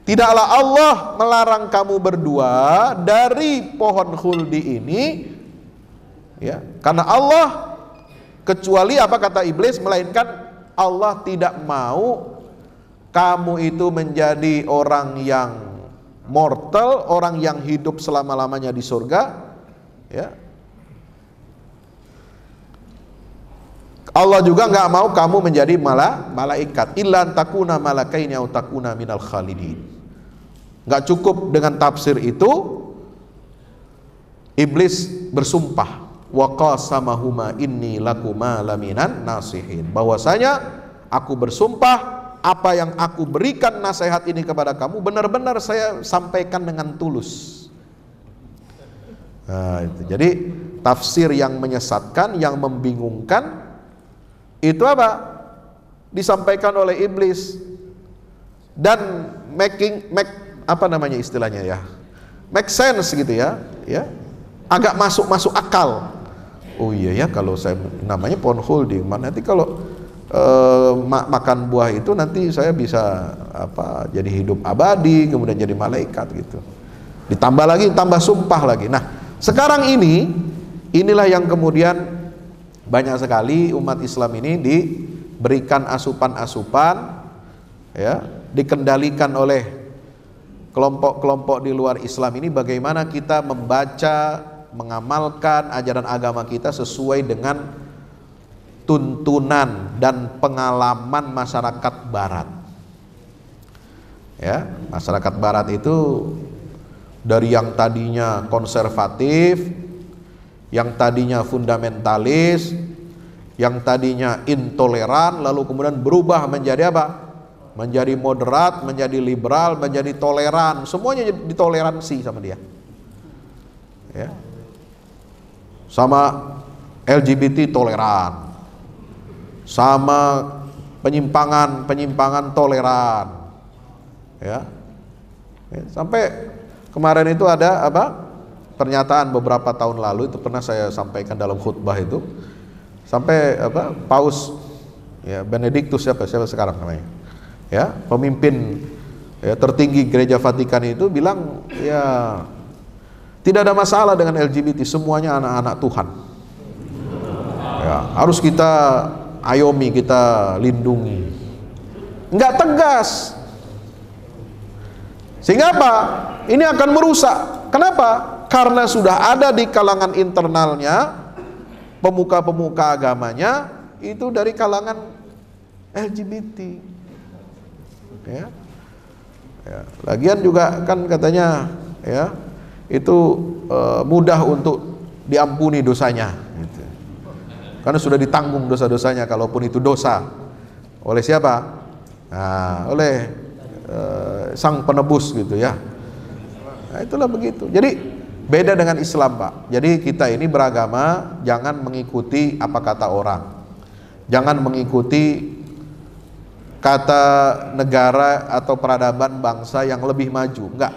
S1: Tidaklah Allah melarang kamu berdua dari pohon khuldi ini, ya, karena Allah, kecuali apa kata iblis, melainkan Allah tidak mau kamu itu menjadi orang yang mortal, orang yang hidup selama-lamanya di surga, ya. Allah juga nggak mau kamu menjadi malaikat. Illa takuna malakaini au takuna minal khalidin. Nggak cukup dengan tafsir itu, iblis bersumpah, wa qasamahuma inni lakuma laminan nasihin, bahwasanya aku bersumpah apa yang aku berikan nasihat ini kepada kamu benar-benar saya sampaikan dengan tulus. Nah, itu. Jadi tafsir yang menyesatkan, yang membingungkan, itu apa? Disampaikan oleh iblis dan apa namanya istilahnya ya? Make sense gitu ya, ya. Agak masuk akal. Oh iya ya, kalau saya namanya pohon khuldi, nanti kalau makan buah itu nanti saya bisa apa, jadi hidup abadi, kemudian jadi malaikat gitu. Ditambah lagi, tambah sumpah lagi. Nah, sekarang inilah yang kemudian banyak sekali umat Islam ini diberikan asupan-asupan, ya, dikendalikan oleh kelompok-kelompok di luar Islam ini, bagaimana kita membaca, mengamalkan ajaran agama kita sesuai dengan tuntunan dan pengalaman masyarakat barat. Ya, masyarakat barat itu dari yang tadinya konservatif, yang tadinya fundamentalis, yang tadinya intoleran, lalu kemudian berubah menjadi apa? Menjadi moderat, menjadi liberal, menjadi toleran. Semuanya ditoleransi sama dia. Ya. Sama LGBT toleran, sama penyimpangan toleran, ya. Sampai kemarin itu ada apa, pernyataan beberapa tahun lalu, itu pernah saya sampaikan dalam khutbah itu, sampai Paus ya Benediktus siapa sekarang namanya, ya pemimpin ya tertinggi Gereja Vatikan itu bilang ya tidak ada masalah dengan LGBT, semuanya anak-anak Tuhan. Ya, harus kita ayomi, kita lindungi. Nggak tegas. Sehingga apa? Ini akan merusak. Kenapa? Karena sudah ada di kalangan internalnya, pemuka-pemuka agamanya itu dari kalangan LGBT. Ya. Ya. Lagian juga kan katanya ya itu mudah untuk diampuni dosanya. Gitu. Karena sudah ditanggung dosa-dosanya, kalaupun itu dosa. Oleh siapa? Nah, oleh sang penebus gitu ya. Nah, itulah begitu. Jadi beda dengan Islam, Pak. Jadi kita ini beragama jangan mengikuti apa kata orang, jangan mengikuti kata negara atau peradaban bangsa yang lebih maju. Enggak.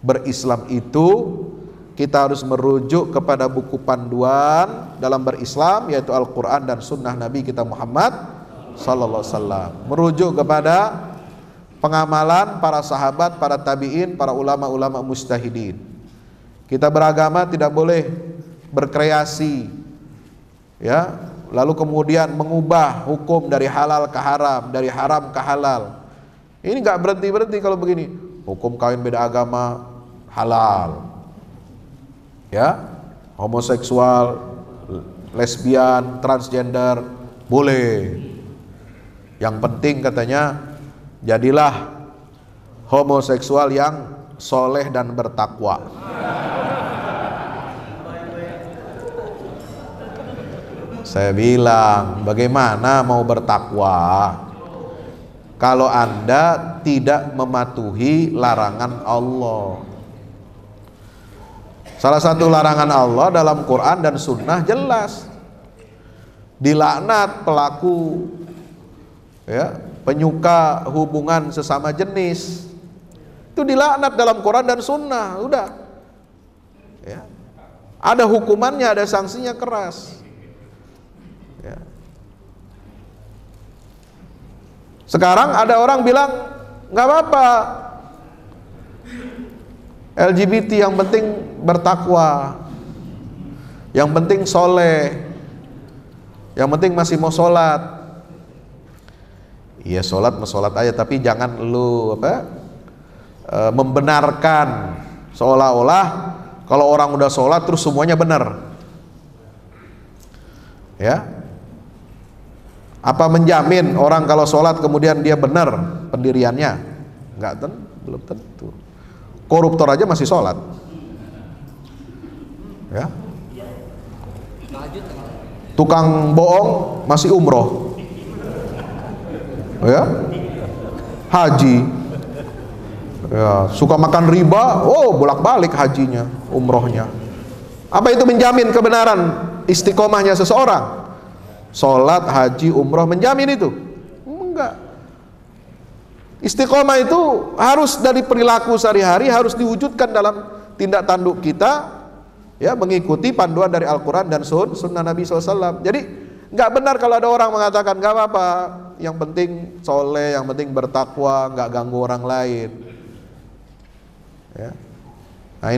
S1: Berislam itu kita harus merujuk kepada buku panduan dalam berislam, yaitu Al-Quran dan Sunnah Nabi kita Muhammad Sallallahu Alaihi Wasallam. Merujuk kepada pengamalan para sahabat, para tabi'in, para ulama-ulama mujtahidin. Kita beragama tidak boleh berkreasi, ya, lalu kemudian mengubah hukum dari halal ke haram, dari haram ke halal. Ini nggak berhenti kalau begini. Hukum kawin beda agama halal, ya, homoseksual, lesbian, transgender boleh. Yang penting katanya jadilah homoseksual yang soleh dan bertakwa. Saya bilang, bagaimana mau bertakwa kalau Anda tidak mematuhi larangan Allah? Salah satu larangan Allah dalam Quran dan Sunnah jelas, dilaknat pelaku ya penyuka hubungan sesama jenis, itu dilaknat dalam Quran dan Sunnah. Udah ya. Ada hukumannya, ada sanksinya keras ya. Sekarang ada orang bilang nggak apa-apa LGBT, yang penting bertakwa, yang penting soleh, yang penting masih mau sholat. Iya, sholat mau sholat aja, tapi jangan lu membenarkan seolah-olah kalau orang udah sholat terus semuanya benar. Ya, apa menjamin orang kalau sholat kemudian dia benar pendiriannya? Belum tentu. Koruptor aja masih sholat. Ya. Tukang bohong masih umroh. Ya, haji, ya, suka makan riba, bolak-balik hajinya, umrohnya. Apa itu menjamin kebenaran istiqomahnya seseorang? Sholat, haji, umroh menjamin itu? Enggak. Istiqomah itu harus dari perilaku sehari-hari, harus diwujudkan dalam tindak tanduk kita, ya, mengikuti panduan dari Al-Quran dan Sunnah Nabi SAW. Jadi nggak benar kalau ada orang mengatakan nggak apa-apa, yang penting soleh, yang penting bertakwa, nggak ganggu orang lain. Ya. Nah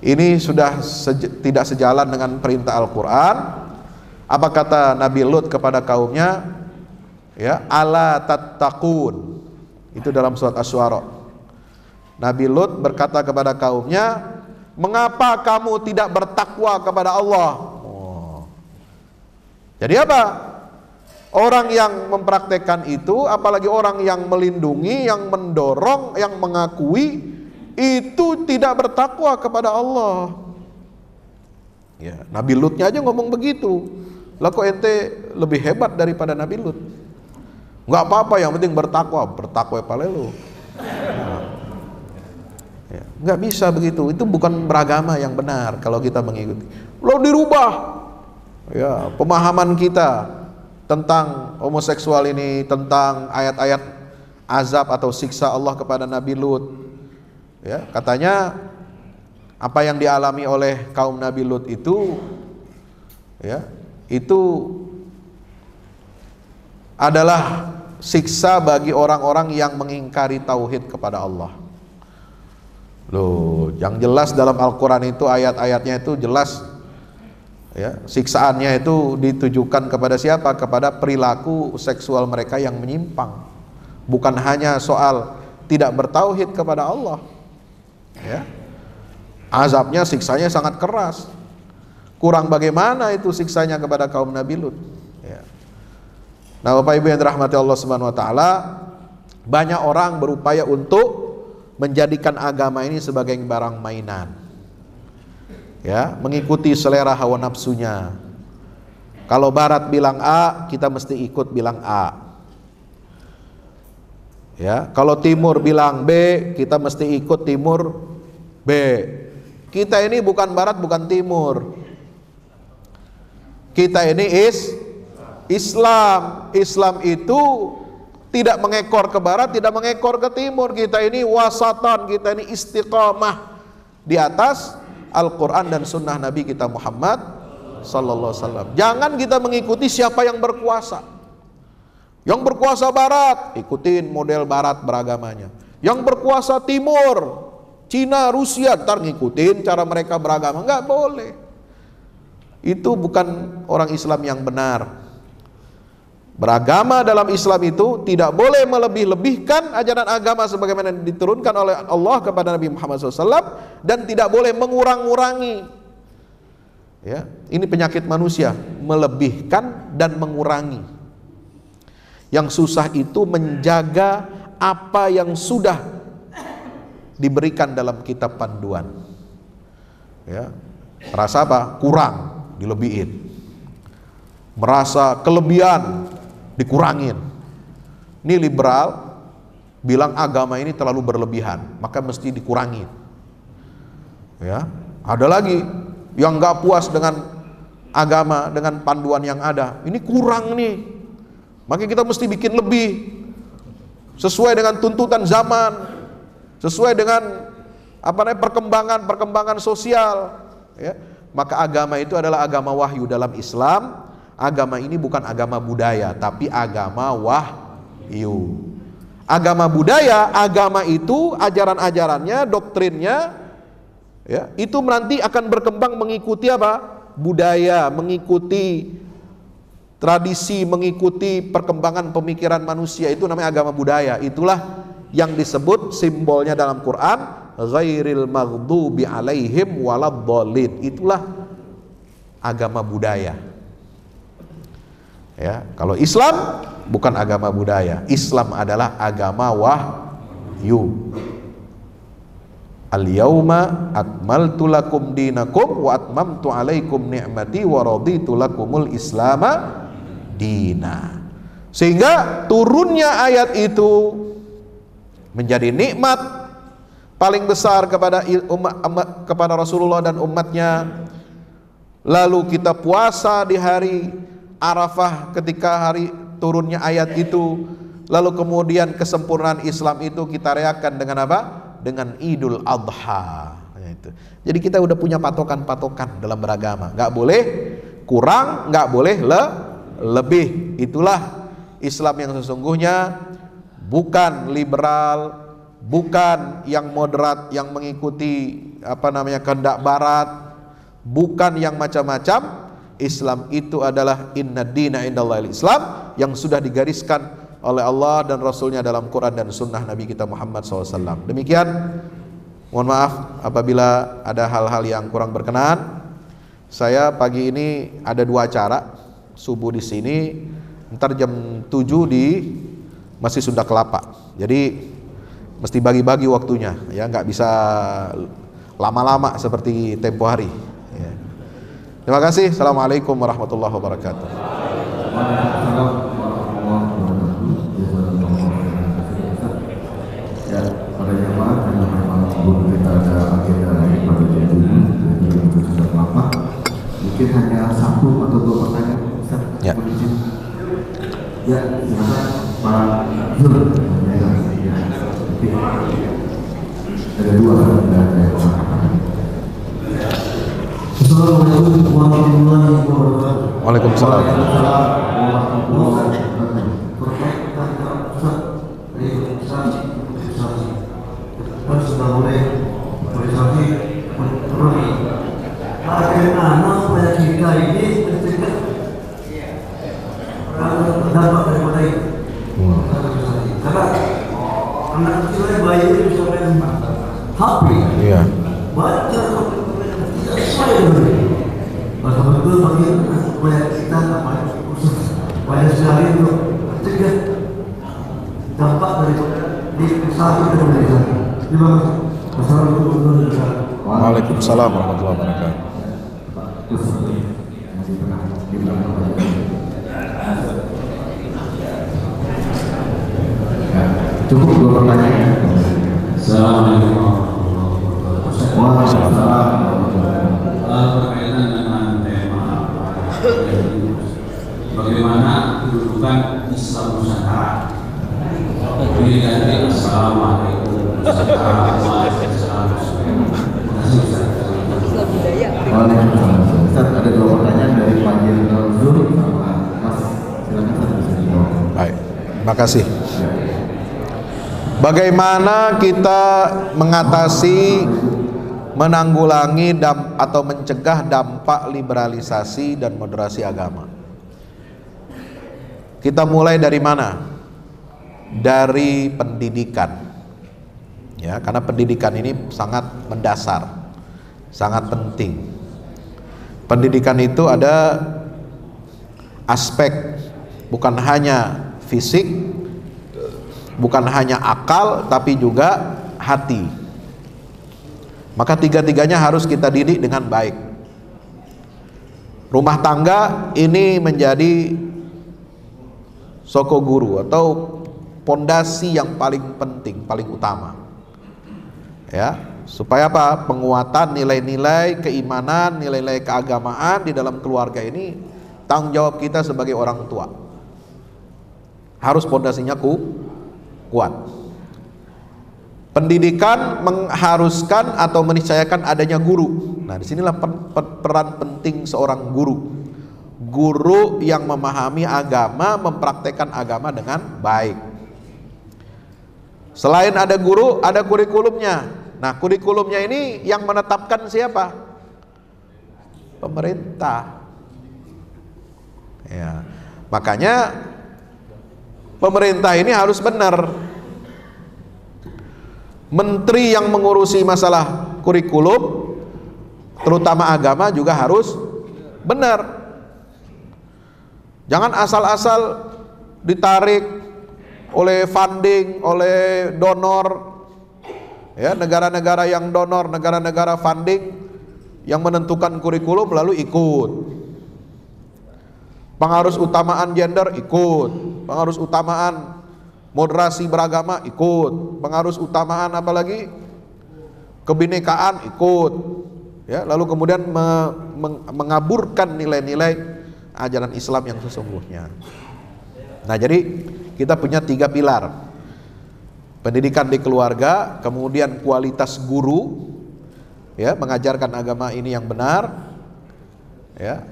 S1: ini sudah tidak sejalan dengan perintah Al-Quran. Apa kata Nabi Lut kepada kaumnya? Ya, ala tattaqun. Itu dalam surat Asy-Syu'ara. Nabi Lut berkata kepada kaumnya, mengapa kamu tidak bertakwa kepada Allah? Jadi apa? Orang yang mempraktekkan itu, apalagi orang yang melindungi, yang mendorong, yang mengakui, itu tidak bertakwa kepada Allah. Ya, Nabi Lutnya aja ngomong begitu. Lah kok ente lebih hebat daripada Nabi Lut? Nggak apa-apa, yang penting bertakwa palelu. Ya, nggak bisa begitu. Itu bukan beragama yang benar kalau kita mengikuti. Lo dirubah, ya, pemahaman kita tentang homoseksual ini, tentang ayat-ayat azab atau siksa Allah kepada Nabi Lut. Ya, katanya Apa yang dialami oleh kaum Nabi Lut itu, ya, itu adalah siksa bagi orang-orang yang mengingkari tauhid kepada Allah. Loh, yang jelas dalam Al-Quran itu ayat-ayatnya itu jelas, ya, siksaannya itu ditujukan kepada siapa? Kepada perilaku seksual mereka yang menyimpang. Bukan hanya soal tidak bertauhid kepada Allah, ya. Azabnya, siksanya sangat keras. Kurang bagaimana itu siksanya kepada kaum Nabi Lut, ya. Nah, Bapak Ibu yang dirahmati Allah Subhanahu wa taala, banyak orang berupaya untuk menjadikan agama ini sebagai barang mainan, ya, mengikuti selera hawa nafsunya. Kalau barat bilang A, kita mesti ikut bilang A, ya. Kalau timur bilang B, kita mesti ikut timur B. Kita ini bukan barat, bukan timur. Kita ini Islam. Islam itu tidak mengekor ke barat, tidak mengekor ke timur. Kita ini wasatan, kita ini istiqamah di atas Al-Quran dan sunnah Nabi kita Muhammad sallallahu alaihi wasallam. Jangan kita mengikuti siapa yang berkuasa. Yang berkuasa barat, ikutin model barat beragamanya. Yang berkuasa timur, Cina, Rusia, ntar ngikutin cara mereka beragama. Nggak boleh. Itu bukan orang Islam yang benar. Beragama dalam Islam itu tidak boleh melebih-lebihkan ajaran agama sebagaimana diturunkan oleh Allah kepada Nabi Muhammad SAW, dan tidak boleh mengurang-urangi. Ya, ini penyakit manusia, melebihkan dan mengurangi. Yang susah itu menjaga apa yang sudah diberikan dalam kitab panduan, ya. Merasa apa? Kurang, dilebihin. Merasa kelebihan, dikurangin. Ini liberal bilang agama ini terlalu berlebihan, maka mesti dikurangin, ya. Ada lagi yang nggak puas dengan agama, dengan panduan yang ada, ini kurang nih, maka kita mesti bikin lebih sesuai dengan tuntutan zaman, sesuai dengan perkembangan sosial, ya. Maka agama itu adalah agama wahyu dalam Islam. Agama ini bukan agama budaya, tapi agama wahyu. Agama budaya, agama itu ajaran-ajarannya, doktrinnya, ya, itu nanti akan berkembang mengikuti apa? Budaya, mengikuti tradisi, mengikuti perkembangan pemikiran manusia. Itu namanya agama budaya. Itulah yang disebut simbolnya dalam Quran, ghairil maghdubi alaihim waladdallin. Itulah agama budaya, ya. Kalau Islam bukan agama budaya. Islam adalah agama wahyu. Al-yauma akmaltu lakum dinakum wa atmamtu alaikum ni'mati wa raditu lakumul islama dina. Sehingga turunnya ayat itu menjadi nikmat paling besar kepada Rasulullah dan umatnya. Lalu kita puasa di hari Arafah ketika hari turunnya ayat itu. Lalu kemudian kesempurnaan Islam itu kita rayakan dengan apa? Dengan Idul Adha. Jadi kita udah punya patokan-patokan dalam beragama. Nggak boleh kurang, nggak boleh lebih. Itulah Islam yang sesungguhnya. Bukan liberal, bukan yang moderat yang mengikuti kehendak barat, bukan yang macam-macam. Islam itu adalah inna dina indallahil Islam, yang sudah digariskan oleh Allah dan Rasulnya dalam Quran dan Sunnah Nabi kita Muhammad SAW. Demikian, mohon maaf apabila ada hal-hal yang kurang berkenan. Saya pagi ini ada 2 acara, subuh di sini, ntar jam 7 di Masjid Sunda Kelapa. Jadi mesti bagi-bagi waktunya, ya, nggak bisa lama-lama seperti tempo hari, ya. Terima kasih. Assalamualaikum warahmatullahi wabarakatuh.
S2: Ya, pada jemaah karena memang kita ada agenda lain pada jam 7 di Masjid Sunda Kelapa. Mungkin hanya 1 atau 2 pertanyaan, Ustaz.
S1: Ya.
S2: Ya, silakan. Pak Zul, ada 2 kan, ada yang Assalamualaikum warahmatullahi wabarakatuh.
S1: Waalaikumsalam.
S2: Bagaimana supaya kita ini mencegah dampak daripada itu? Karena anak kecil bayi itu bisa main HP,
S1: Iya.
S2: baca tidak sesuai dengan itu. Maka betul bagaimana supaya kita banyak sekali untuk mencegah dampak daripada di satu dan dari satu. Terima kasih. Wassalamualaikum warahmatullahi wabarakatuh.
S1: Waalaikumsalam warahmatullahi wabarakatuh.
S2: Cukup 2 pertanyaan.
S3: Assalamualaikum warahmatullahi wabarakatuh.
S2: Waalaikumsalam.
S3: Berkaitan dengan tema bagaimana kedudukan Islam Nusantara. Ini dari Assalamualaikum warahmatullahi wabarakatuh.
S2: Waalaikumsalam. Ustaz, ada 2 pertanyaan dari Pak Jenderal Zul sama Mas. Silakan Ustaz bisa dijawab.
S1: Baik, terima kasih. Bagaimana kita mengatasi, menanggulangi atau mencegah dampak liberalisasi dan moderasi agama? Kita mulai dari mana? Dari pendidikan. Ya, karena pendidikan ini sangat mendasar, sangat penting. Pendidikan itu ada aspek bukan hanya fisik, bukan hanya akal, tapi juga hati. Maka tiga-tiganya harus kita didik dengan baik. Rumah tangga ini menjadi soko guru atau pondasi yang paling penting, paling utama. Ya, supaya apa? Penguatan nilai-nilai keimanan, nilai-nilai keagamaan di dalam keluarga ini tanggung jawab kita sebagai orang tua. Harus pondasinya kuat. Pendidikan mengharuskan atau meniscayakan adanya guru. Nah, disinilah peran penting seorang guru. Guru yang memahami agama, mempraktekkan agama dengan baik. Selain ada guru, ada kurikulumnya. Nah, kurikulumnya ini yang menetapkan siapa? Pemerintah. Ya, makanya pemerintah ini harus benar. Menteri yang mengurusi masalah kurikulum, terutama agama, juga harus benar. Jangan asal-asal ditarik oleh funding, oleh donor. Ya, negara-negara yang donor, negara-negara funding yang menentukan kurikulum lalu ikut. Pengarus utamaan gender ikut, pengarus utamaan moderasi beragama ikut, pengarus utamaan apalagi kebinekaan ikut, ya, lalu kemudian mengaburkan nilai-nilai ajaran Islam yang sesungguhnya. Nah, jadi kita punya 3 pilar: pendidikan di keluarga, kemudian kualitas guru, ya, mengajarkan agama ini yang benar, ya.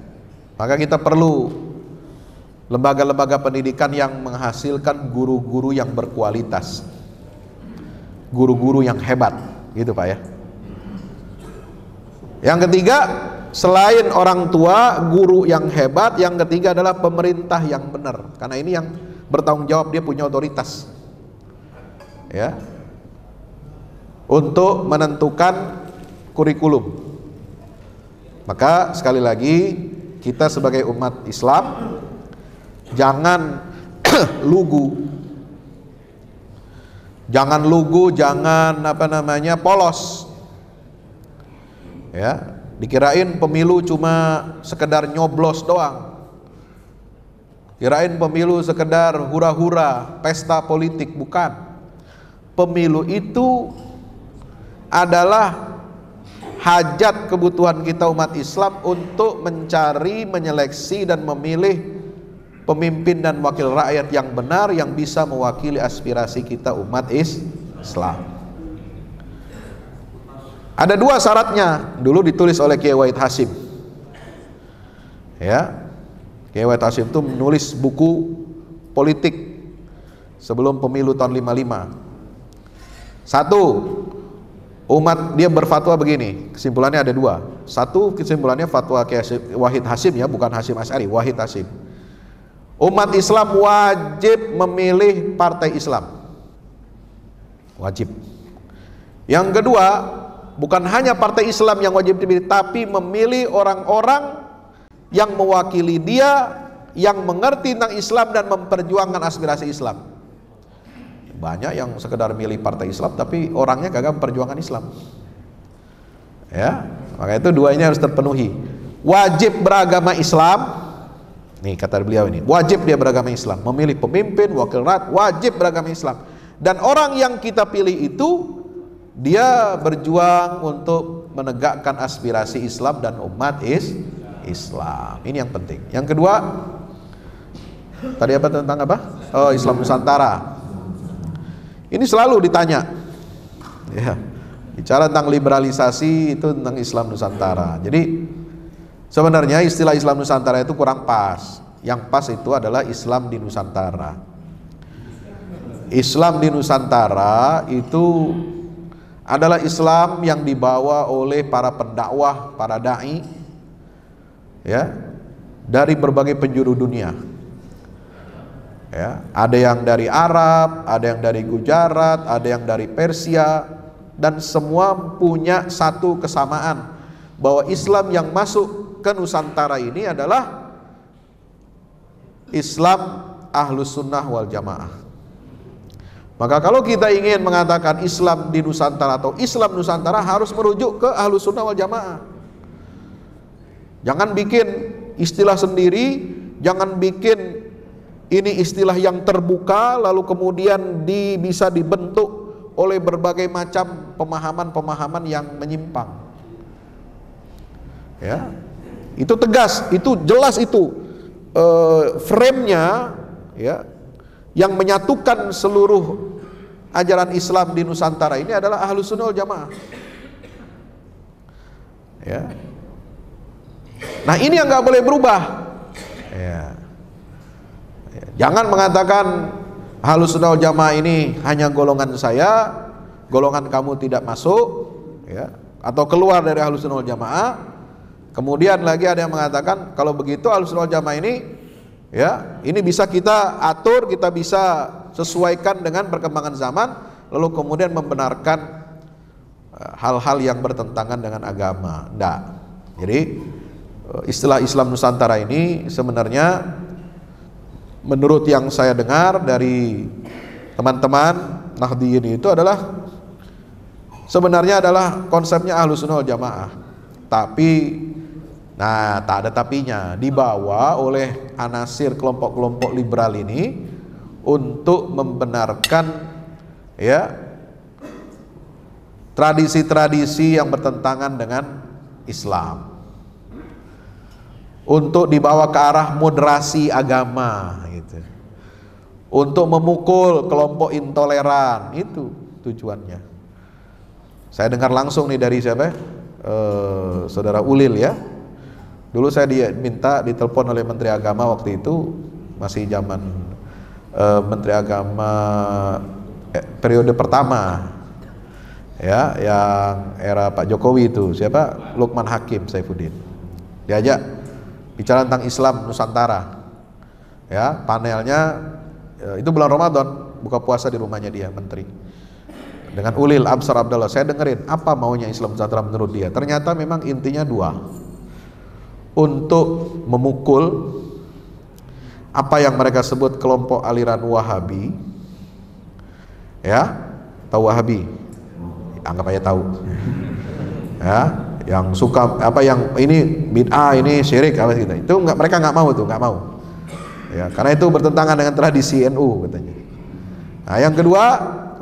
S1: Maka kita perlu lembaga-lembaga pendidikan yang menghasilkan guru-guru yang berkualitas, guru-guru yang hebat, gitu Pak ya. Yang ketiga, selain orang tua, guru yang hebat, yang ketiga adalah pemerintah yang benar, karena ini yang bertanggung jawab, dia punya otoritas, ya, untuk menentukan kurikulum. Maka sekali lagi, kita sebagai umat Islam jangan lugu, jangan polos. Ya, dikirain pemilu cuma sekedar nyoblos doang. Kirain pemilu sekedar hura-hura, pesta politik, bukan. Pemilu itu adalah hajat kebutuhan kita umat Islam untuk mencari, menyeleksi dan memilih pemimpin dan wakil rakyat yang benar, yang bisa mewakili aspirasi kita umat Islam. Ada 2 syaratnya, dulu ditulis oleh Kiai Wahid Hasyim. Ya, Kiai Wahid Hasyim itu menulis buku politik sebelum pemilu tahun 55. Satu, umat dia berfatwa begini, kesimpulannya ada dua. Satu, kesimpulannya fatwa Kiai Wahid Hasyim, ya, bukan Hasyim Asy'ari, Wahid Hasyim. Umat Islam wajib memilih partai Islam. Wajib. Yang kedua, bukan hanya partai Islam yang wajib dipilih, tapi memilih orang-orang yang mewakili dia, yang mengerti tentang Islam dan memperjuangkan aspirasi Islam. Banyak yang sekedar milih partai Islam tapi orangnya kagak memperjuangkan Islam. Ya, maka itu dua ini harus terpenuhi. Wajib beragama Islam. Nih kata beliau ini, wajib dia beragama Islam, memilih pemimpin, wakil rakyat, wajib beragama Islam. Dan orang yang kita pilih itu dia berjuang untuk menegakkan aspirasi Islam dan umat Islam. Ini yang penting. Yang kedua, tadi apa tentang apa? Oh, Islam Nusantara. Ini selalu ditanya. Ya, bicara tentang liberalisasi itu tentang Islam Nusantara. Jadi sebenarnya istilah Islam Nusantara itu kurang pas. Yang pas itu adalah Islam di Nusantara. Islam di Nusantara itu adalah Islam yang dibawa oleh para pendakwah, para dai, ya, dari berbagai penjuru dunia. Ya, ada yang dari Arab, ada yang dari Gujarat, ada yang dari Persia, dan semua punya satu kesamaan, bahwa Islam yang masuk ke Nusantara ini adalah Islam Ahlus Sunnah wal Jamaah. Maka kalau kita ingin mengatakan Islam di Nusantara atau Islam Nusantara, harus merujuk ke Ahlus Sunnah wal Jamaah. Jangan bikin istilah sendiri, jangan bikin ini istilah yang terbuka lalu kemudian bisa dibentuk oleh berbagai macam pemahaman-pemahaman yang menyimpang. Ya, itu tegas, itu jelas, itu frame-nya, ya, yang menyatukan seluruh ajaran Islam di Nusantara ini adalah Ahlus Sunnah wal Jamaah. Ya. Nah, ini yang nggak boleh berubah. Ya. Jangan mengatakan Ahlus Sunnah wal Jamaah ini hanya golongan saya, golongan kamu tidak masuk, ya, atau keluar dari Ahlus Sunnah wal Jamaah. Kemudian lagi ada yang mengatakan kalau begitu Ahlus Sunnah wal Jamaah ini, ya, ini bisa kita atur, kita bisa sesuaikan dengan perkembangan zaman, lalu kemudian membenarkan hal-hal yang bertentangan dengan agama. Tidak. Jadi istilah Islam Nusantara ini sebenarnya menurut yang saya dengar dari teman-teman Nahdliyin itu adalah sebenarnya adalah konsepnya Ahlus Sunnah wal Jamaah. Tapi nah, tak ada tapinya, dibawa oleh anasir kelompok-kelompok liberal ini untuk membenarkan, ya, tradisi-tradisi yang bertentangan dengan Islam, untuk dibawa ke arah moderasi agama, gitu, untuk memukul kelompok intoleran. Itu tujuannya. Saya dengar langsung nih dari siapa? Saudara Ulil, ya. Dulu saya diminta ditelepon oleh Menteri Agama waktu itu, masih zaman Menteri Agama periode pertama, ya, yang era Pak Jokowi itu, siapa? Lukman Hakim Saifuddin. Diajak bicara tentang Islam Nusantara, ya, panelnya itu bulan Ramadan, buka puasa di rumahnya dia, menteri, dengan Ulil Absar Abdullah. Saya dengerin apa maunya Islam Nusantara menurut dia. Ternyata memang intinya dua, untuk memukul apa yang mereka sebut kelompok aliran Wahabi, ya, tahu Wahabi, anggap aja tahu, ya, yang suka apa, yang ini bid'ah, ini syirik, apa gitu. Itu enggak, mereka nggak mau tuh, nggak mau, ya, karena itu bertentangan dengan tradisi NU katanya. Nah, yang kedua,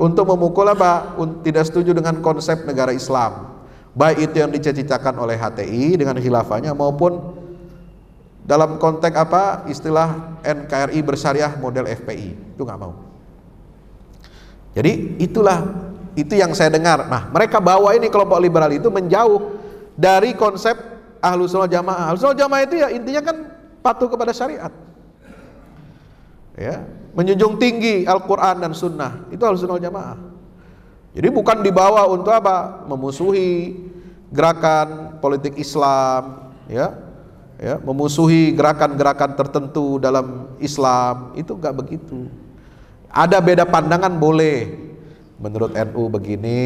S1: untuk memukul apa? Tidak setuju dengan konsep negara Islam, baik itu yang dicecahkan oleh HTI dengan khilafahnya maupun dalam konteks apa, istilah NKRI bersyariah model FPI, itu nggak mau. Jadi itu yang saya dengar. Nah, mereka bawa ini, kelompok liberal itu menjauh dari konsep Ahlussunnah Jamaah. Ahlussunnah Jamaah itu ya intinya kan patuh kepada syariat. Ya, menjunjung tinggi Al-Qur'an dan Sunnah. Itu Ahlussunnah Jamaah. Jadi bukan dibawa untuk apa? Memusuhi gerakan politik Islam, ya, memusuhi gerakan-gerakan tertentu dalam Islam. Itu enggak begitu. Ada beda pandangan boleh. Menurut NU begini,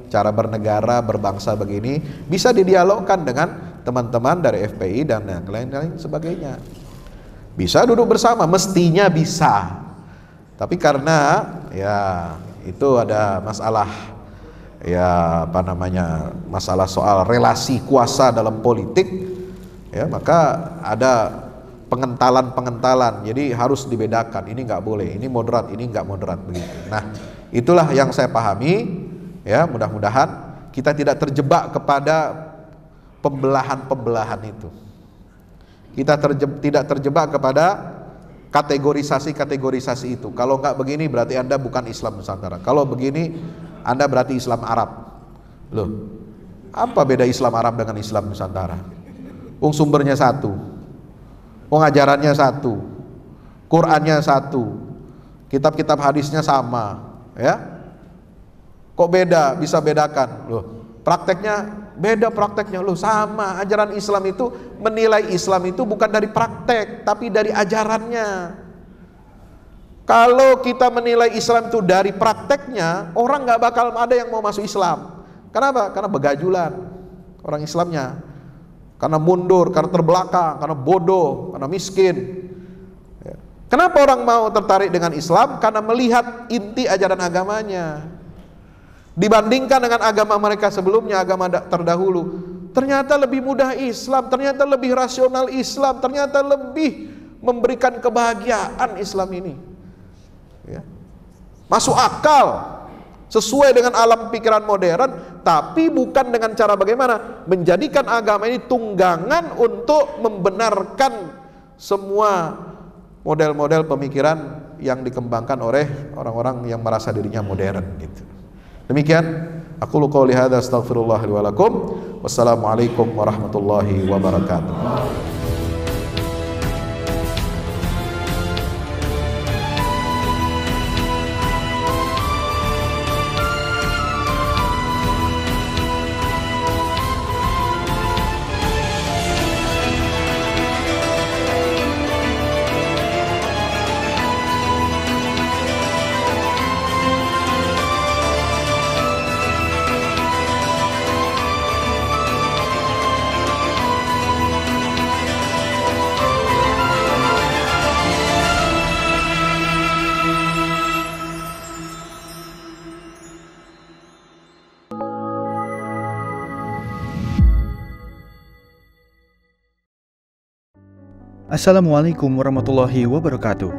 S1: cara bernegara, berbangsa begini, bisa didialogkan dengan teman-teman dari FPI dan yang lain-lain sebagainya. Bisa duduk bersama, mestinya bisa. Tapi karena ya itu ada masalah, ya apa namanya, masalah soal relasi kuasa dalam politik, ya maka ada pengentalan. Jadi harus dibedakan, ini nggak boleh, ini moderat, ini nggak moderat begitu. Nah, itulah yang saya pahami, ya mudah-mudahan kita tidak terjebak kepada pembelahan itu. Kita tidak terjebak kepada kategorisasi itu. Kalau nggak begini berarti Anda bukan Islam Nusantara. Kalau begini Anda berarti Islam Arab. Loh, apa beda Islam Arab dengan Islam Nusantara? Sumbernya satu, ajarannya satu, Qurannya satu, kitab-kitab hadisnya sama, ya. Kok beda? Bisa bedakan? Loh, prakteknya beda, prakteknya loh sama. Ajaran Islam itu menilai Islam itu bukan dari praktek tapi dari ajarannya. Kalau kita menilai Islam itu dari prakteknya, orang nggak bakal ada yang mau masuk Islam. Kenapa? Karena begajulan orang Islamnya, karena mundur, karena terbelakang, karena bodoh, karena miskin. Kenapa orang mau tertarik dengan Islam? Karena melihat inti ajaran agamanya. Dibandingkan dengan agama mereka sebelumnya, agama terdahulu, ternyata lebih mudah Islam, ternyata lebih rasional Islam, ternyata lebih memberikan kebahagiaan Islam ini, ya. Masuk akal, sesuai dengan alam pikiran modern, tapi bukan dengan cara bagaimana menjadikan agama ini tunggangan untuk membenarkan semua model-model pemikiran yang dikembangkan oleh orang-orang yang merasa dirinya modern gitu. Demikian, aku qouli hadza astaghfirullah li wa lakum. Wassalamualaikum warahmatullahi wabarakatuh.
S4: Assalamualaikum warahmatullahi wabarakatuh.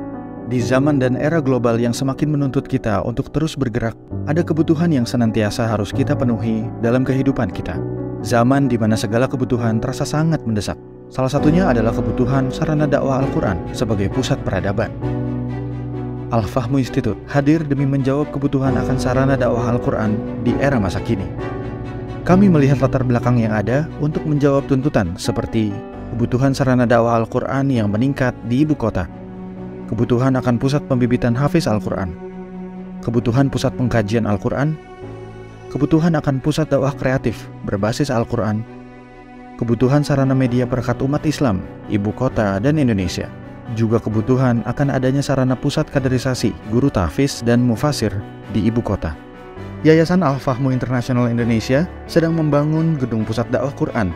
S4: Di zaman dan era global yang semakin menuntut kita untuk terus bergerak, ada kebutuhan yang senantiasa harus kita penuhi dalam kehidupan kita. Zaman di mana segala kebutuhan terasa sangat mendesak. Salah satunya adalah kebutuhan sarana dakwah Al-Quran sebagai pusat peradaban. Al-Fahmu Institute hadir demi menjawab kebutuhan akan sarana dakwah Al-Quran di era masa kini. Kami melihat latar belakang yang ada untuk menjawab tuntutan seperti kebutuhan sarana dakwah Al-Quran yang meningkat di ibu kota, kebutuhan akan pusat pembibitan hafiz Al-Quran, kebutuhan pusat pengkajian Al-Quran, kebutuhan akan pusat dakwah kreatif berbasis Al-Quran, kebutuhan sarana media perekat umat Islam, ibu kota dan Indonesia, juga kebutuhan akan adanya sarana pusat kaderisasi guru tahfiz dan mufasir di ibu kota. Yayasan Al-Fahmu International Indonesia sedang membangun gedung pusat dakwah Quran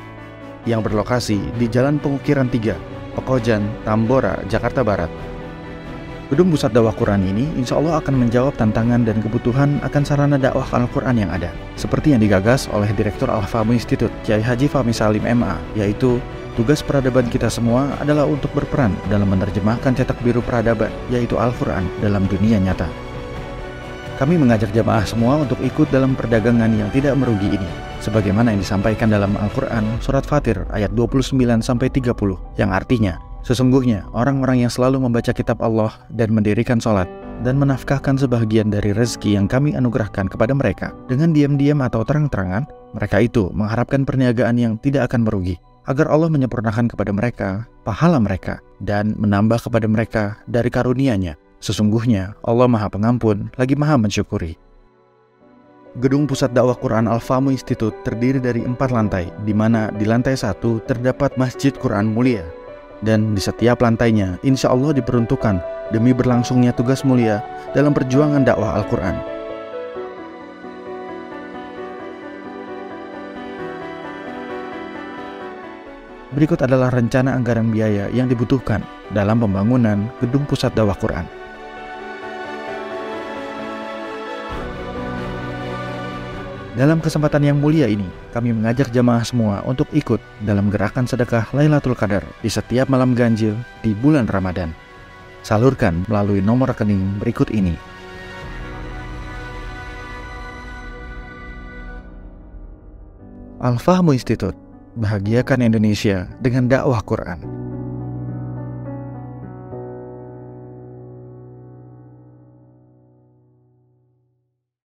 S4: yang berlokasi di Jalan Pengukiran 3, Pekojan, Tambora, Jakarta Barat. Gedung pusat dakwah Quran ini insya Allah akan menjawab tantangan dan kebutuhan akan sarana dakwah Al-Quran yang ada, seperti yang digagas oleh Direktur Al-Fahmu Institute, Kiai Haji Fahmi Salim MA, yaitu tugas peradaban kita semua adalah untuk berperan dalam menerjemahkan cetak biru peradaban, yaitu Al-Quran, dalam dunia nyata. Kami mengajak jamaah semua untuk ikut dalam perdagangan yang tidak merugi ini, sebagaimana yang disampaikan dalam Al-Quran Surat Fatir ayat 29-30, yang artinya, sesungguhnya orang-orang yang selalu membaca kitab Allah dan mendirikan sholat dan menafkahkan sebahagian dari rezeki yang kami anugerahkan kepada mereka dengan diam-diam atau terang-terangan, mereka itu mengharapkan perniagaan yang tidak akan merugi. agar Allah menyempurnakan kepada mereka pahala mereka dan menambah kepada mereka dari karunia-Nya. Sesungguhnya Allah Maha Pengampun lagi Maha Mensyukuri. Gedung Pusat Dakwah Quran Al-Fahmu Institute terdiri dari 4 lantai, di mana di lantai 1 terdapat Masjid Quran Mulia. Dan di setiap lantainya insya Allah diperuntukkan demi berlangsungnya tugas mulia dalam perjuangan dakwah Al-Quran. Berikut adalah rencana anggaran biaya yang dibutuhkan dalam pembangunan Gedung Pusat Dakwah Quran. Dalam kesempatan yang mulia ini, kami mengajak jamaah semua untuk ikut dalam gerakan sedekah Lailatul Qadar di setiap malam ganjil di bulan Ramadan. Salurkan melalui nomor rekening berikut ini. Al-Fahmu Institute, bahagiakan Indonesia dengan dakwah Quran.